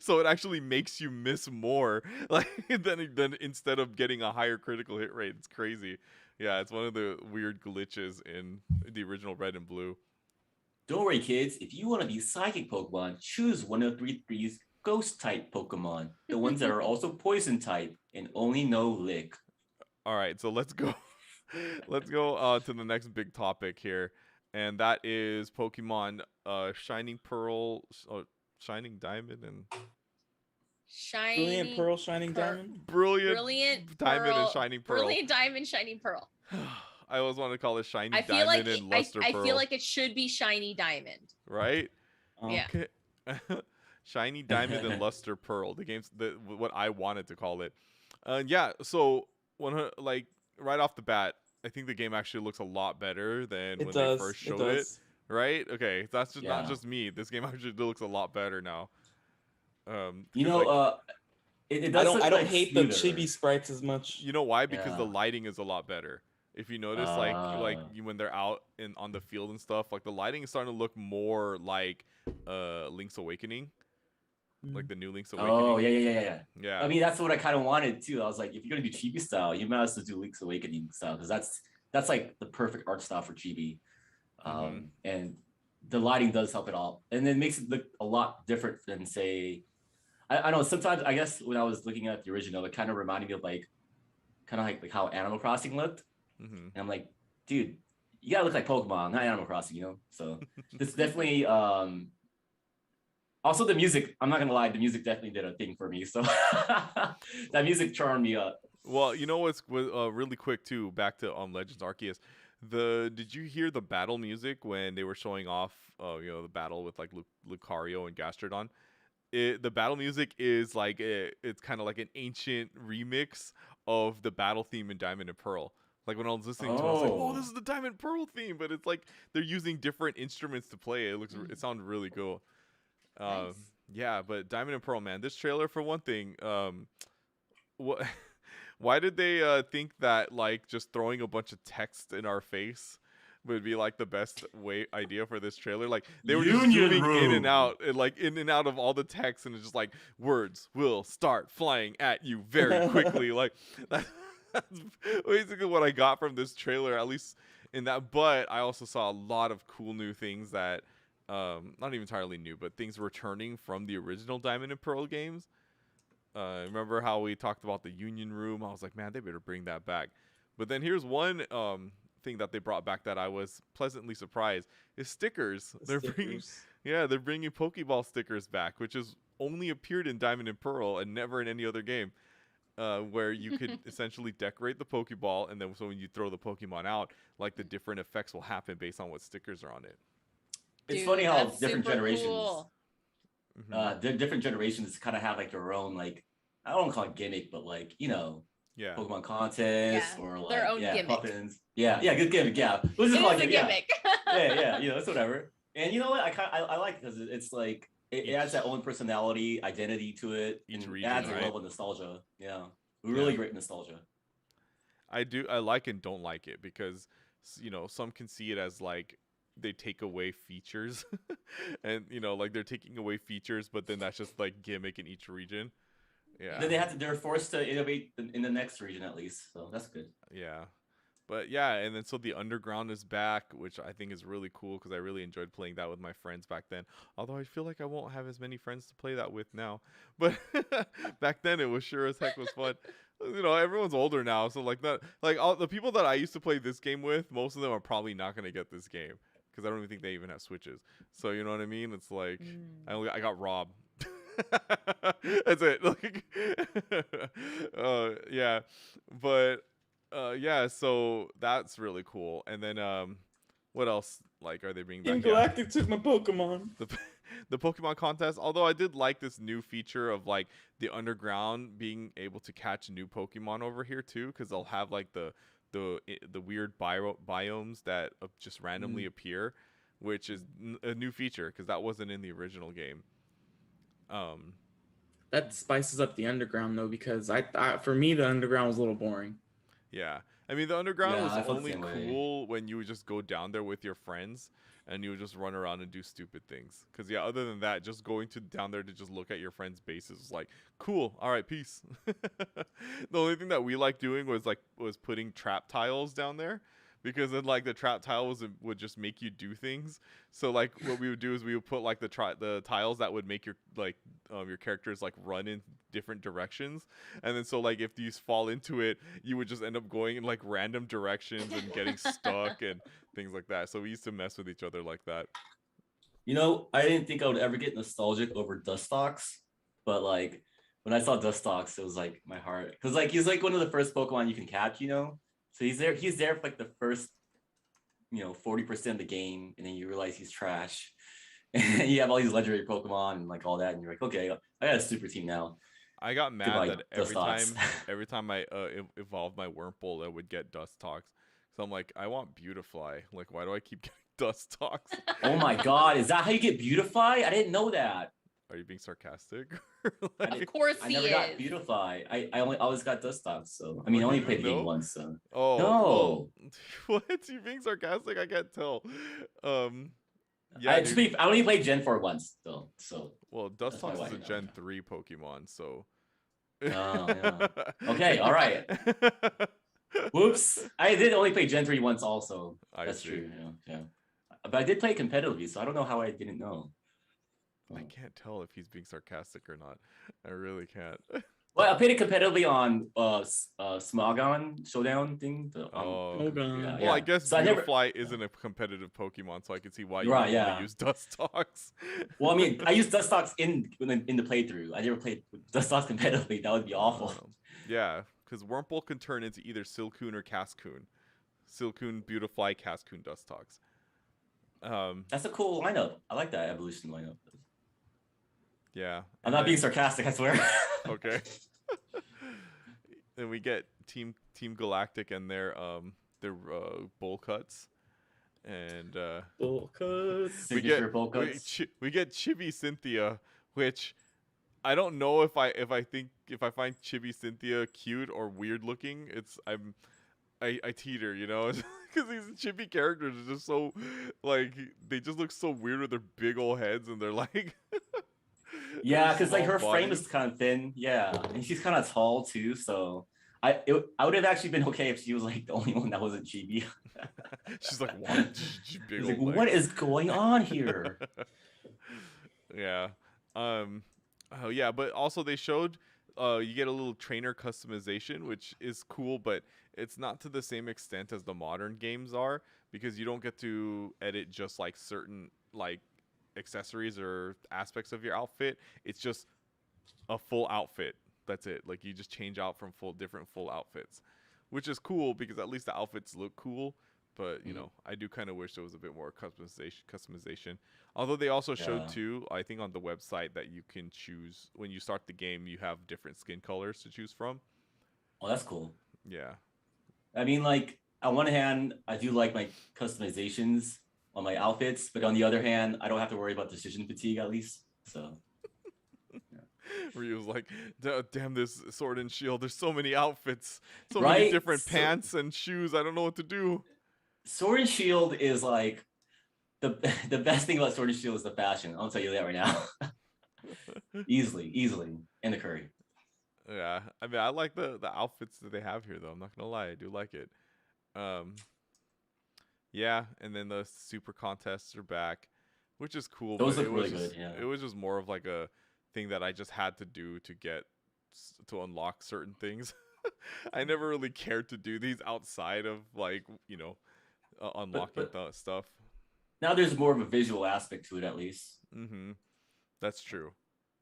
So it actually makes you miss more, like than instead of getting a higher critical hit rate. It's crazy. Yeah, it's one of the weird glitches in the original Red and Blue. Don't worry, kids. If you want to be psychic Pokemon, choose 103's Ghost type Pokemon, the ones that are also Poison type and only know Lick. All right, so let's go. Let's go to the next big topic here, and that is Pokemon Shining Pearl, Shining Diamond, and Brilliant Pearl, Shining Diamond. Brilliant Diamond Pearl, and Shining Pearl. Brilliant Diamond, Shining Pearl. I always want to call it Shiny I feel Diamond like and Luster Pearl. I feel like it should be Shiny Diamond. Right? Yeah. Okay. Shiny Diamond and Luster Pearl. The game's what I wanted to call it. Yeah. So like right off the bat, I think the game actually looks a lot better than when they first showed it. Right? Okay. That's just not just me. This game actually looks a lot better now. It does. I don't hate the chibi sprites as much. You know why? Because the lighting is a lot better. If you notice, when they're out on the field and stuff, like the lighting is starting to look more like Link's Awakening, like the new Link's Awakening. Oh yeah. I mean, that's what I kind of wanted too. I was like, if you're gonna do chibi style, you might as well do Link's Awakening style, because that's like the perfect art style for chibi. And the lighting does help it all, and it makes it look a lot different than, say, I know sometimes, I guess when I was looking at the original, it kind of reminded me of like how Animal Crossing looked. And I'm like, dude, you gotta look like Pokemon, not Animal Crossing, So it's definitely also the music. I'm not gonna lie, the music definitely did a thing for me. So that music charmed me up. Well, you know what's really quick too. Back to Legends Arceus. Did you hear the battle music when they were showing off the battle with like Lucario and Gastrodon? The battle music is like it's kind of like an ancient remix of the battle theme in Diamond and Pearl. Like when I was listening to it, I was like, "Oh, this is the Diamond Pearl theme," but it's like they're using different instruments to play it. It sounds really cool. Nice. Yeah, but Diamond and Pearl, man, this trailer for one thing. What? Why did they think that like just throwing a bunch of text in our face would be like the best idea for this trailer? Like they were just moving in and out, of all the text, and it's just like words will start flying at you very quickly. Like that's basically what I got from this trailer, at least in that. But I also saw a lot of cool new things that not even entirely new, but things returning from the original Diamond and Pearl games. Remember how we talked about the Union Room? I was like, man, they better bring that back. But then here's one thing that they brought back that I was pleasantly surprised is stickers. They're bringing Pokeball stickers back, which has only appeared in Diamond and Pearl and never in any other game, where you could essentially decorate the Pokeball, and then so when you throw the Pokemon out, like the different effects will happen based on what stickers are on it. It's funny how different super generations, cool. the different generations kind of have like their own, like, I don't want to call it gimmick, but like, Pokemon contests or like their own gimmick. Puffins. Yeah, good gimmick. Yeah, let's just It call is it a gimmick. Yeah, it's whatever. And you know what? I like it because it's like it adds that own personality, identity to it. Each and region, adds a right? level of nostalgia. Yeah, really great nostalgia. I like and don't like it because some can see it as like they take away features, and like they're taking away features, but then that's just like gimmick in each region. Yeah. Then they're forced to innovate in the next region at least, so that's good. Yeah. But yeah, and then so the Underground is back, which I think is really cool because I really enjoyed playing that with my friends back then. Although I feel like I won't have as many friends to play that with now. But back then it was sure as heck was fun. Everyone's older now, so like that, like all the people that I used to play this game with, most of them are probably not gonna get this game because I don't even think they even have Switches. So you know what I mean? It's like I got robbed. That's it. Like, yeah, but yeah. So that's really cool. And then what else? Like, are they bringing Team back? Yeah, Galactic took my Pokemon. the Pokemon contest. Although I did like this new feature of like the underground being able to catch new Pokemon over here too, because they'll have like the weird biomes that just randomly appear, which is a new feature because that wasn't in the original game. That spices up the underground though, because for me the underground was a little boring. Yeah, I mean the underground was I felt the only same way. cool when you would just go down there with your friends and you would just run around and do stupid things. Cause yeah, other than that, just going down there to just look at your friends' bases was like cool. All right, peace. The only thing that we liked doing was putting trap tiles down there. Because then like the trap tile would just make you do things. So like what we would do is we would put like the tiles that would make your your characters like run in different directions, and then so like if these fall into it, you would just end up going in like random directions and getting stuck and things like that. So we used to mess with each other like that. You know, I didn't think I would ever get nostalgic over Dustox, but like when I saw Dustox, it was like my heart, because like he's like one of the first Pokemon you can catch, you know. So he's there for like the first, 40% of the game, and then you realize he's trash. And you have all these legendary Pokemon and like all that, and you're like, okay, I got a super team now. I got mad Goodbye, that every time I evolved my Wurmple, I would get Dustox. So I'm like, I want Beautifly. Like, why do I keep getting Dustox? Oh my god, is that how you get Beautify? I didn't know that. Are you being sarcastic? Of course I he never is. got Beautify. I always got Dustox. So I mean, I only played the game once. So oh no. Well, what? You being sarcastic? I can't tell. Yeah, I only played Gen 4 once though. So well, Dustox is a Gen 3 Pokemon, so. Oh, yeah. Okay, all right. Whoops! I did only play Gen 3 once also. That's true. Yeah. But I did play competitively, so I don't know how I didn't know. I can't tell if he's being sarcastic or not. I really can't. Well, I played it competitively on Smogon Showdown thing. Smogon. Well, I guess So Beautifly isn't a competitive Pokemon, so I can see why you Right, want to use Dustox. Well, I mean, I used Dustox in the playthrough. I never played Dustox competitively. That would be awful. Yeah, because Wurmple can turn into either Silcoon or Cascoon. Silcoon, Beautifly, Cascoon, Dustox. That's a cool lineup. I like that evolution lineup. Yeah. I'm not being sarcastic, I swear. Okay. Then we get Team Galactic and their bowl cuts, and Bowl cuts. we get Chibi Cynthia, which I don't know if I find Chibi Cynthia cute or weird looking. I teeter, because these chibi characters are just so like they just look so weird with their big old heads and they're like. Yeah, because like her bodies. frame is kind of thin. Yeah, and she's kind of tall too. So I would have actually been okay if she was like the only one that wasn't chibi. She's like, what? Big old legs. What is going on here? Yeah. Oh yeah, but also they showed you get a little trainer customization, which is cool, but it's not to the same extent as the modern games are, because you don't get to edit just like certain like accessories or aspects of your outfit. It's just a full outfit. That's it. Like you just change out from different full outfits, which is cool because at least the outfits look cool. But I do kind of wish there was a bit more customization. Although they also showed too, I think on the website, that you can choose when you start the game. You have different skin colors to choose from. Oh, that's cool. Yeah. I mean, like on one hand, I do like my customizations on my outfits, but on the other hand, I don't have to worry about decision fatigue at least. So. Ryu was like, damn this Sword and Shield. There's so many outfits, so right? many different pants and shoes. I don't know what to do. Sword and Shield is like the best thing about Sword and Shield is the fashion. I'll tell you that right now. easily, in the curry. Yeah, I mean, I like the outfits that they have here, though. I'm not gonna lie, I do like it. Yeah, and then the super contests are back, which is cool. Those look really good. Yeah, it was just more of like a thing that I just had to do to unlock certain things. I never really cared to do these outside of like unlocking the stuff. Now there's more of a visual aspect to it, at least. That's true,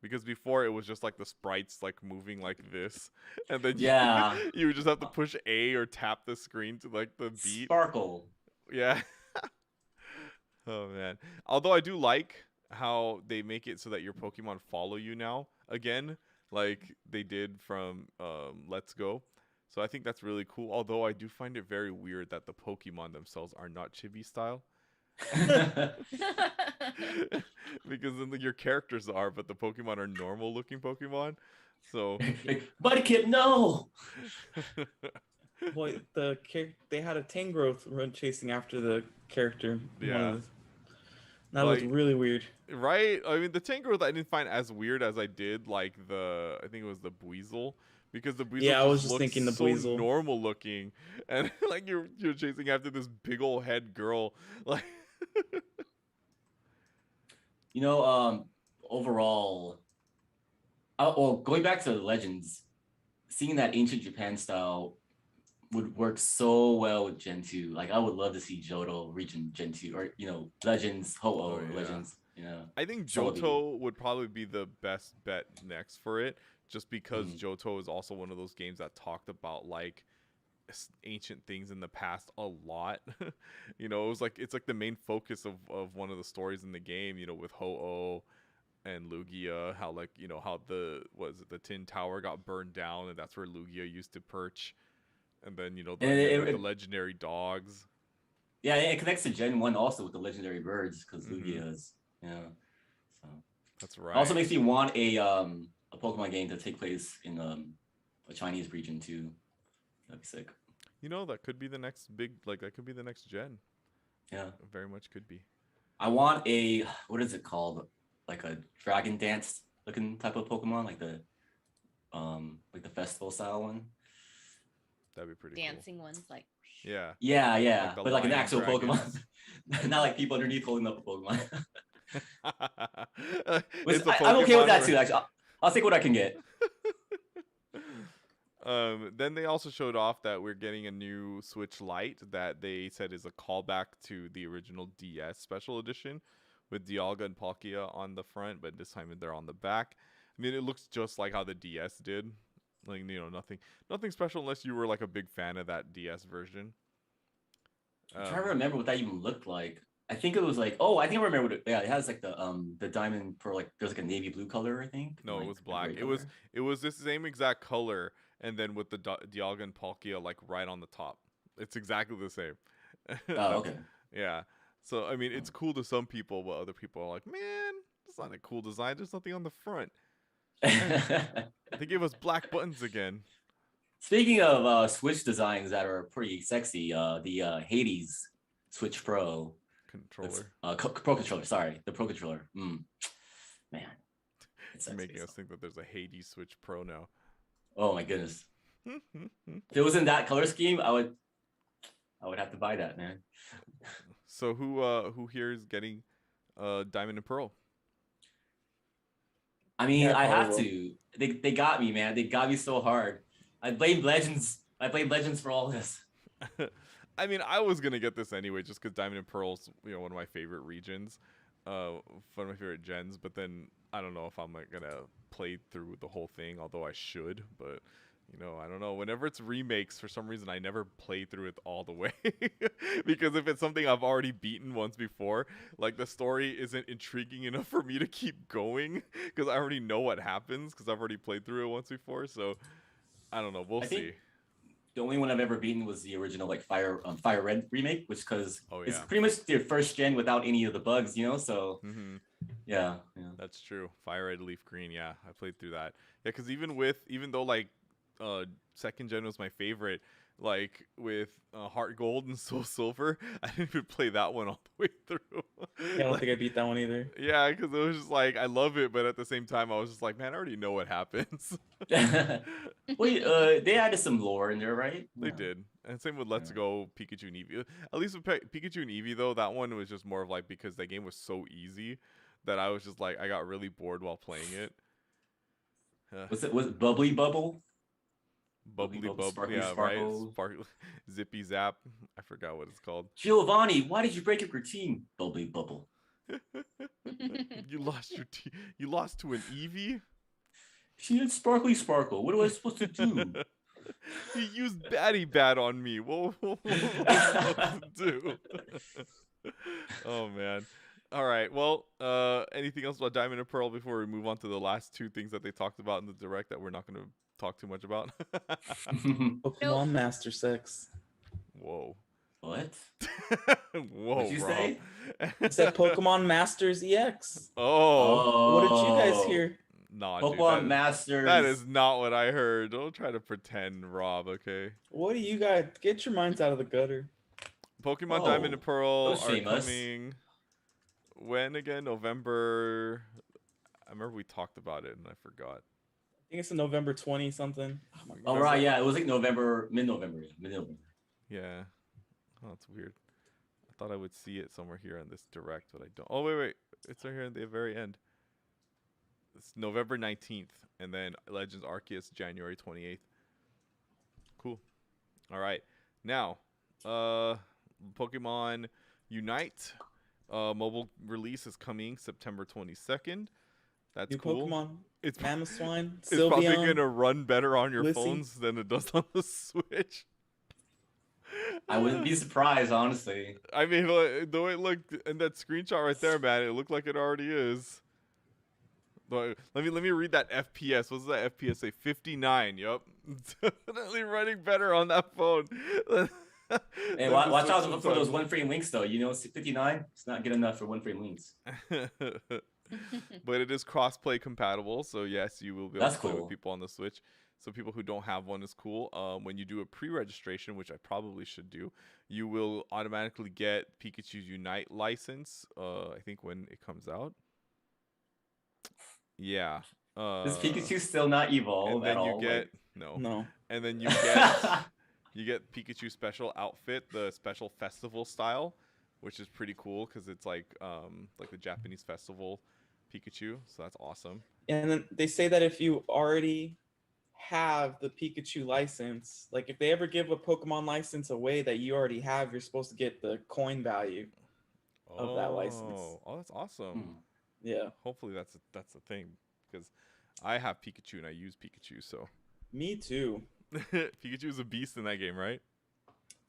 because before it was just like the sprites like moving like this, and then Yeah. you would just have to push A or tap the screen to like the beat. Sparkle. Yeah. Oh man. Although I do like how they make it so that your Pokemon follow you now again, like they did from Let's Go. So I think that's really cool. Although I do find it very weird that the Pokemon themselves are not chibi style. Because then your characters are, but the Pokemon are normal looking Pokemon. So Like, Buddy no. Boy, they had a Tangrowth run chasing after the character. Yeah. That was really weird. Right? I mean, the Tangrowth I didn't find as weird as I did like I think it was the Buizel. Because the Buizel I was just thinking the Buizel. normal looking, and like you're chasing after this big old head girl, like. You know, overall, well, going back to the Legends, seeing that ancient Japan style would work so well with Gen 2. Like, I would love to see Johto region Gen 2, or, you know, Legends, Ho-Oh, Legends, you know. I think Johto would probably be the best bet next for it, just because Johto is also one of those games that talked about, like, ancient things in the past a lot. You know, it's like the main focus of one of the stories in the game, you know, with Ho-Oh and Lugia, how like, you know, how the Tin Tower got burned down, and that's where Lugia used to perch, and then, you know, the legendary dogs. Yeah, it connects to Gen 1 also with the legendary birds, because Lugia is, you know, so that's right. Also makes me want a Pokemon game to take place in a Chinese region too. That'd be sick. You know, that could be the next that could be the next gen. Yeah. It very much could be. I want what is it called? Like a dragon dance looking type of Pokemon, like the festival style one. That'd be pretty dancing ones, like. Yeah. Yeah. Like but like an actual dragons. Pokemon. Not like people underneath holding up a Pokemon. I'm okay with that too, actually. I'll take what I can get. Then they also showed off that we're getting a new Switch Lite that they said is a callback to the original DS Special Edition with Dialga and Palkia on the front, but this time they're on the back. I mean, it looks just like how the DS did. Like, you know, nothing special unless you were like a big fan of that DS version. I'm trying to remember what that even looked like. I think it was like, I think I remember it has like the diamond pearl, like there's like a navy blue color, I think. No, like, it was black. It was this same exact color, and then with the Dialga and Palkia like right on the top. It's exactly the same. Oh, okay. Yeah. So I mean, it's cool to some people, but other people are like, man, it's not a cool design. There's nothing on the front. They gave us black buttons again. Speaking of Switch designs that are pretty sexy, the Hades Switch Pro controller, Pro controller. Sorry, the Pro controller. Man, it's making us think that there's a Hades Switch Pro now. Oh my goodness! If it was in that color scheme, I would have to buy that, man. So who here is getting Diamond and Pearl? I mean, I have to. They got me, man. They got me so hard. I blame Legends. I blame Legends for all this. I mean, I was gonna get this anyway, just because Diamond and Pearl's, you know, one of my favorite regions, one of my favorite gens. But then I don't know if I'm like gonna play through the whole thing, although I should. But you know, I don't know. Whenever it's remakes, for some reason, I never play through it all the way because if it's something I've already beaten once before, like the story isn't intriguing enough for me to keep going because I already know what happens because I've already played through it once before. So I don't know. We'll see. The only one I've ever beaten was the original like Fire Red remake, which it's pretty much their first gen without any of the bugs, you know. So yeah, that's true. Fire Red, Leaf Green. Yeah, I played through that. Yeah, because even though like second gen was my favorite, like with Heart Gold and Soul Silver, I didn't even play that one all the way through. Yeah, I don't think I beat that one either. Yeah, because it was just like, I love it, but at the same time, I was just like, man, I already know what happens. Wait, they added some lore in there, right? They did. And same with Let's Go, Pikachu and Eevee. At least with Pikachu and Eevee, though, that one was just more of like, because that game was so easy that I was just like, I got really bored while playing it. Was it Bubbly Bubble? Bubbly Bubble, Sparkly yeah, Sparkle. right. Zippy Zap. I forgot what it's called. Giovanni, why did you break up your team? Bubbly Bubble. You lost you lost to an Eevee? She had Sparkly Sparkle. What am I supposed to do? He used Batty Bat on me. What was I supposed to do? Oh man. All right. Well, anything else about Diamond and Pearl before we move on to the last two things that they talked about in the direct that we're not going to talk too much about? Pokemon Master Sex. Whoa. What? Whoa, What'd you say? It said Pokemon Masters EX. Oh. What did you guys hear? Nah, Pokemon dude, Masters. that is not what I heard. Don't try to pretend, Rob, okay? What do you guys get your minds out of the gutter? Pokemon Whoa, Diamond and Pearl that was are famous. coming. When again? November. I remember we talked about it and I forgot. I think it's in November 20 something. Oh my Oh God. right, yeah, it was like November, mid-November. Yeah. Oh, that's weird. I thought I would see it somewhere here on this direct, but I don't. Oh, wait. It's right here at the very end. It's November 19th, and then Legends Arceus January 28th. Cool. All right. Now, Pokemon Unite mobile release is coming September 22nd. That's New cool. Pokemon. It's Mamoswine. it's probably Sylveon. going to run better on your Blissey. phones than it does on the Switch. I wouldn't be surprised, honestly. I mean, like, the way it looked in that screenshot right there, man, it looked like it already is. But let me read that FPS. What's that FPS say? 59. Yup. Definitely running better on that phone. Hey, watch out for those one-frame links, though. You know, 59. It's not good enough for one-frame links. But it is cross-play compatible, so yes, you will be able That's to play cool. with people on the Switch. So people who don't have one is cool. When you do a pre-registration, which I probably should do, you will automatically get Pikachu's Unite license. I think when it comes out. Yeah. Does Pikachu still not evolve and then at you all? get No. and then you get you get Pikachu special outfit, the special festival style, which is pretty cool because it's like the Japanese festival Pikachu. So that's awesome. And then they say that if you already have the Pikachu license, like if they ever give a Pokemon license away that you already have, you're supposed to get the coin value of that license. Oh, that's awesome. Yeah. Hopefully that's a thing because I have Pikachu and I use Pikachu. So Me too. Pikachu is a beast in that game, right?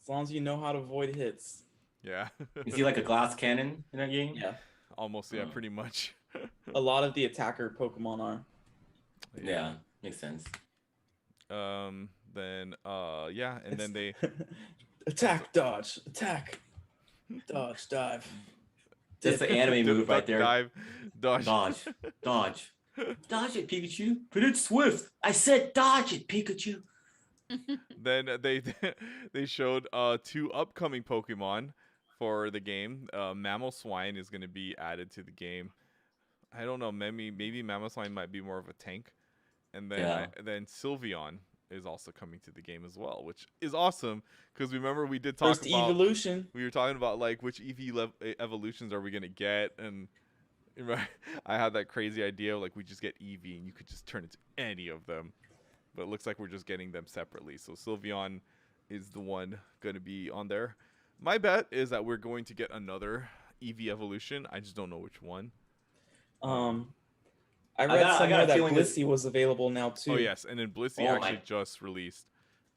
As long as you know how to avoid hits. Yeah. Is he like a glass cannon in that game? Yeah. Almost, yeah, pretty much. A lot of the attacker Pokemon are. Yeah, makes sense. Then yeah, and then they attack, dodge, attack, dodge, dive. That's the anime move right there. Dive, dodge. Dodge it, Pikachu. But it's swift. I said dodge it, Pikachu. Then they showed two upcoming Pokemon for the game. Mamoswine is going to be added to the game. I don't know, maybe Mamoswine might be more of a tank. And then then Sylveon is also coming to the game as well, which is awesome because remember we did talk First about evolution. We were talking about like which evolutions are we gonna get, and I had that crazy idea of, like we just get Eevee and you could just turn into any of them, but it looks like we're just getting them separately. So Sylveon is the one gonna be on there. My bet is that we're going to get another Eevee evolution. I just don't know which one. I read somewhere that feeling Blissey was available now too. Oh yes, and then Blissey actually just released.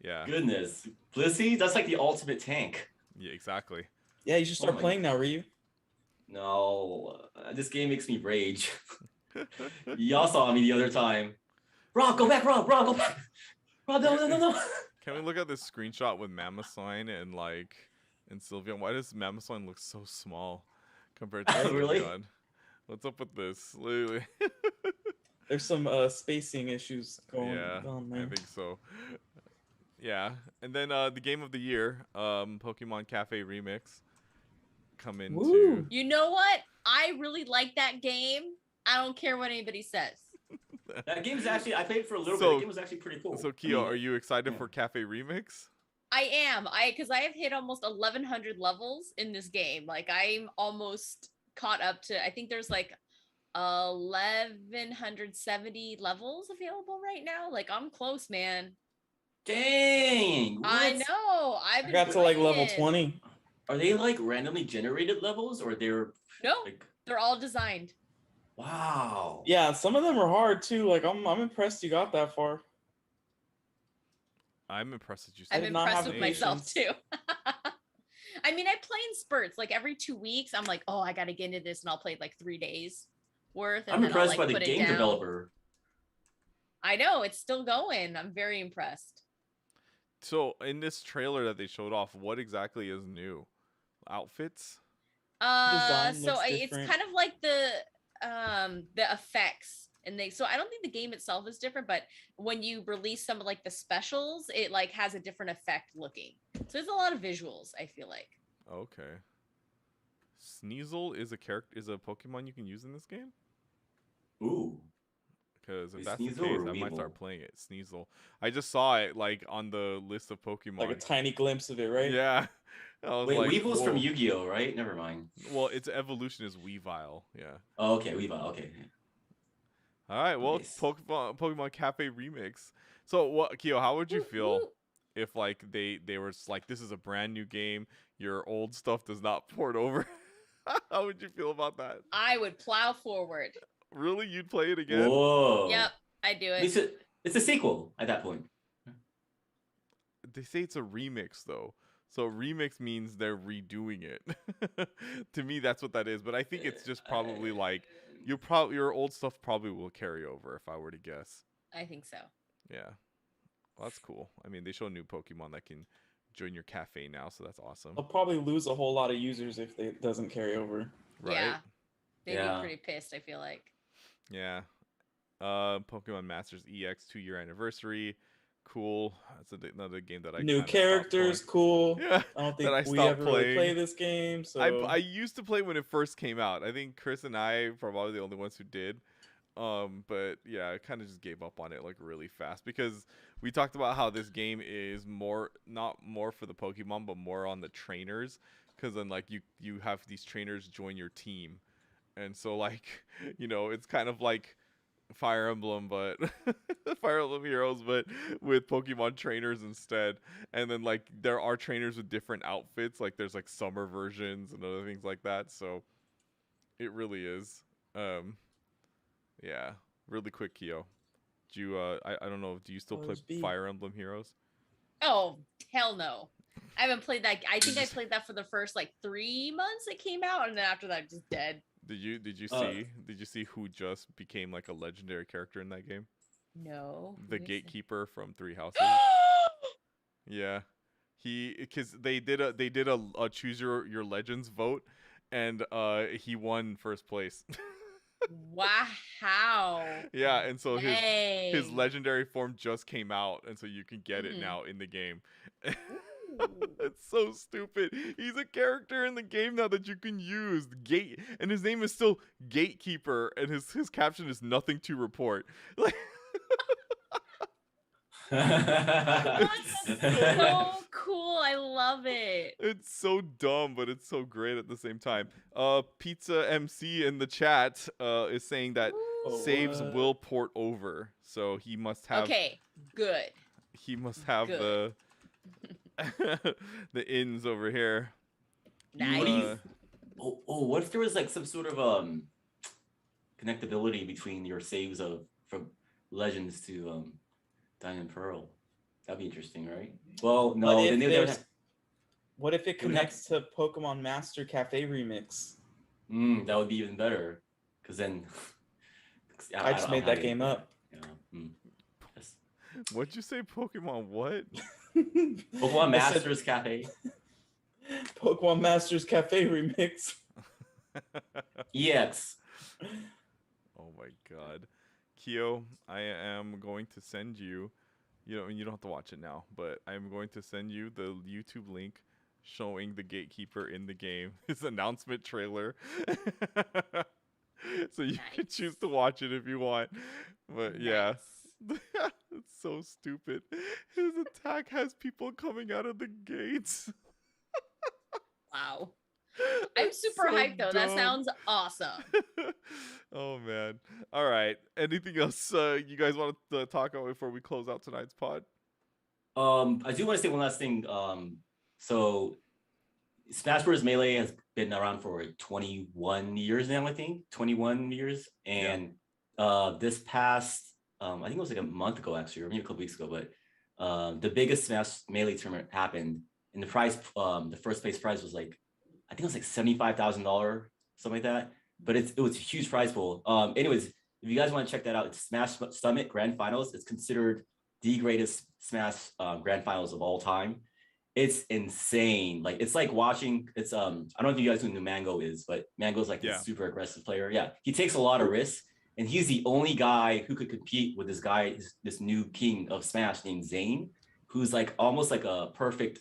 Yeah. Goodness, Blissey, that's like the ultimate tank. Yeah, exactly. Yeah, you should start playing now, Ryu. No, this game makes me rage. Y'all saw me the other time. Rob, go back, Rob, go back. Rob, no. Can we look at this screenshot with Mamoswine and Sylveon? Why does Mamoswine look so small compared to Sylveon? Really? What's up with this? Literally. There's some spacing issues going on there. I think so. Yeah, and then the game of the year, Pokemon Cafe Remix, come into. Woo. You know what? I really like that game. I don't care what anybody says. That game's actually, I played it for a little bit. The game was actually pretty cool. So Keo, are you excited for Cafe Remix? I am. Because I have hit almost 1,100 levels in this game. Like I'm almost caught up to. I think there's like 1,170 levels available right now. Like I'm close, man. Dang! What? I know. I got to like level playing. 20. Are they like randomly generated levels, or they're No, like They're all designed. Wow. Yeah, some of them are hard too. Like I'm impressed you got that far. I'm impressed that you. I'm did not impressed have with myself patience. too. I mean, I play in spurts. Like every 2 weeks, I'm like, oh, I gotta get into this, and I'll play like 3 days worth. And I'm then impressed I'll, by like, the put it game down. developer. I know it's still going. I'm very impressed. So in this trailer that they showed off, what exactly is new? Outfits? Design So looks it's different. kind of like the effects. And so I don't think the game itself is different, but when you release some of like the specials, it like has a different effect looking. So there's a lot of visuals, I feel like. Okay. Sneasel is a Pokemon you can use in this game? Ooh. Because if Is that's the Sneasel case, or I might start Weevil? playing it. Sneasel. I just saw it like on the list of Pokemon. Like a tiny glimpse of it, right? Yeah. I was Wait, like, Weevil's from whoa. Yu-Gi-Oh, right? Never mind. Well, its evolution is Weavile. Yeah. Oh, okay, Weevil. Okay. All right. Well, Nice. Pokemon Cafe Remix. So, what, Kyo? How would you Woo, feel woo. if like they were just like, this is a brand new game, your old stuff does not port over? How would you feel about that? I would plow forward. Really, you'd play it again? Whoa. Yep, I do it. It's a sequel at that point. They say it's a remix though. So remix means they're redoing it. To me, that's what that is. But I think it's just probably like your old stuff probably will carry over if I were to guess. I think so. Yeah. Well, that's cool. I mean, they show new Pokemon that can join your cafe now, so that's awesome. They'll probably lose a whole lot of users if it doesn't carry over. Right? Yeah. They'd Yeah. be pretty pissed, I feel like. Yeah. Pokemon Masters EX 2-year anniversary. Cool. That's another game that I New kinda stopped characters, playing. cool. Yeah. I don't that I think we stopped ever really playing. play this game. So I used to play when it first came out. I think Chris and I were probably the only ones who did. But yeah, I kind of just gave up on it like really fast because we talked about how this game is not more for the Pokemon, but more on the trainers. Because then like you have these trainers join your team, and so like it's kind of like Fire Emblem, but Fire Emblem Heroes, but with Pokemon trainers instead. And then like there are trainers with different outfits, like there's like summer versions and other things like that. So it really is. Yeah, really quick, Kyo. Do you I don't know, do you still play Fire Emblem Heroes? Oh, hell no. I haven't played that. I think I played that for the first like 3 months it came out, and then after that, just dead. Did you see who just became like a legendary character in that game? No. The who is it? gatekeeper from Three Houses. Yeah. Because they did a choose your legends vote, and he won first place. Wow. Yeah, and so his Dang. legendary form just came out, and so you can get it Mhm. now in the game. Ooh. It's so stupid. He's a character in the game now that you can use. And his name is still Gatekeeper, and his caption is nothing to report. Like That's so cool. I love it. it's so dumb, but it's so great at the same time. Pizza MC in the chat is saying that Ooh. saves what? will port over, so he must have Okay, good. he must have Good. the ins over here. Nice. What if there was like some sort of connectability between your saves from Legends to Diamond and Pearl? That'd be interesting, right? Well, no, What if then they would there's- have, What if it would have- connects to Pokemon Master Cafe Remix? that would be even better. Because then I just made don't that have game it. up. Yeah. Yes. What'd you say, Pokemon? What? Pokemon I said Masters Cafe. Pokemon Masters Cafe Remix. EX. Oh my God, Kyo, I am going to send you. You don't have to watch it now, but I'm going to send you the YouTube link showing the Gatekeeper in the game. His announcement trailer. So you can choose to watch it if you want. But yeah. It's so stupid. His attack has people coming out of the gates. Wow. I'm It's super so hyped though. That dumb. sounds awesome. Oh man. All right. Anything else you guys want to talk about before we close out tonight's pod? I do want to say one last thing. So Smash Bros. Melee has been around for 21 years now, I think 21 years. And this past, I think it was like a month ago actually, or maybe a couple weeks ago, but the biggest Smash Melee tournament happened, and the prize, the first place prize was like, I think it was like $75,000, something like that. But it was a huge prize pool. Anyways, if you guys want to check that out, it's Smash Summit Grand Finals. It's considered the greatest Smash Grand Finals of all time. It's insane. Like, it's like watching, it's I don't know if you guys know who Mango is, but Mango's like a super aggressive player. Yeah, he takes a lot of risks, and he's the only guy who could compete with this guy, this new king of Smash named Zane, who's like almost like a perfect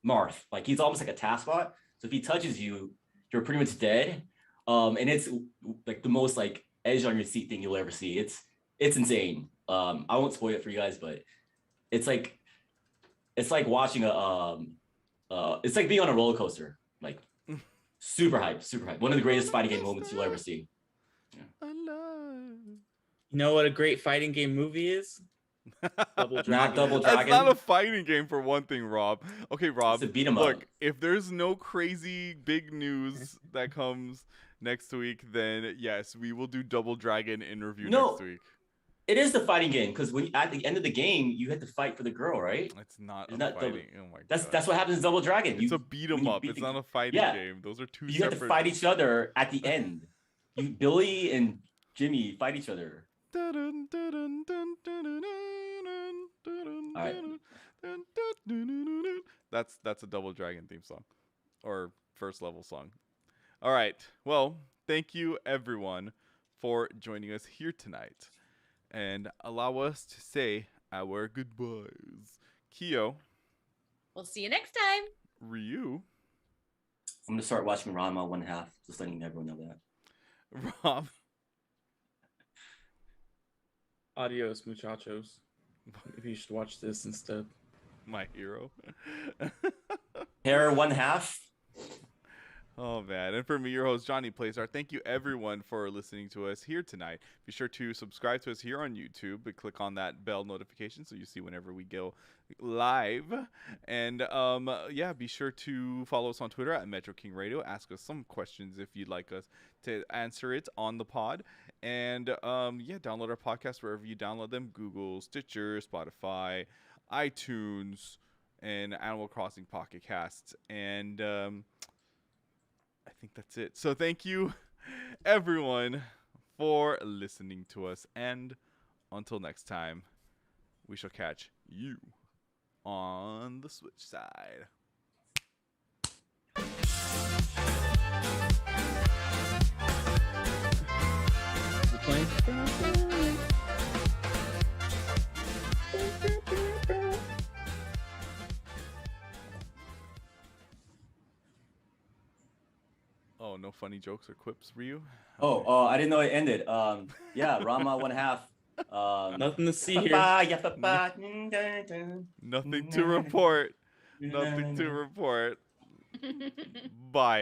Marth. Like, he's almost like a task bot. So if he touches you, you're pretty much dead. And it's like the most like edge on your seat thing you'll ever see. It's insane. I won't spoil it for you guys, but it's like watching it's like being on a roller coaster. Like, super hype, super hype. One of the greatest fighting game moments you'll ever see. Yeah. You know what a great fighting game movie is? Double Dragon. Not Double Dragon. That's not a fighting game for one thing, Rob. Okay, Rob. It's a beat 'em up. Look, if there's no crazy big news that comes next week, then yes, we will do Double Dragon in review next week. It is the fighting game, because when at the end of the game you have to fight for the girl, right? It's not It's a not fighting. Oh my god. That's what happens in Double Dragon. It's a beat 'em up. It's not a fighting game. Those are two you separate. have to fight each other at the end. Billy and Jimmy fight each other. All right. That's a Double Dragon theme song, or first level song. All right. Well, thank you everyone for joining us here tonight, and allow us to say our goodbyes. Kyo. We'll see you next time. Ryu. I'm gonna start watching Ranma 1/2. Just letting everyone know that. Rob. Adios, muchachos. Maybe you should watch this instead. My hero. Hair 1/2. Oh man, and for me, your host J-Playstar, thank you everyone for listening to us here tonight. Be sure to subscribe to us here on YouTube and click on that bell notification so you see whenever we go live. And yeah, be sure to follow us on Twitter at Metro King Radio. Ask us some questions if you'd like us to answer it on the pod. And yeah, download our podcast wherever you download them: Google, Stitcher, Spotify, iTunes, and Animal Crossing Pocket Casts. And I think that's it. So thank you everyone for listening to us, and until next time, we shall catch you on the Switch side. Oh, no funny jokes or quips, Ryu? Okay. I didn't know it ended. Yeah, Ranma 1/2. Nothing to see here. Nothing to report. Nothing to report. Bye.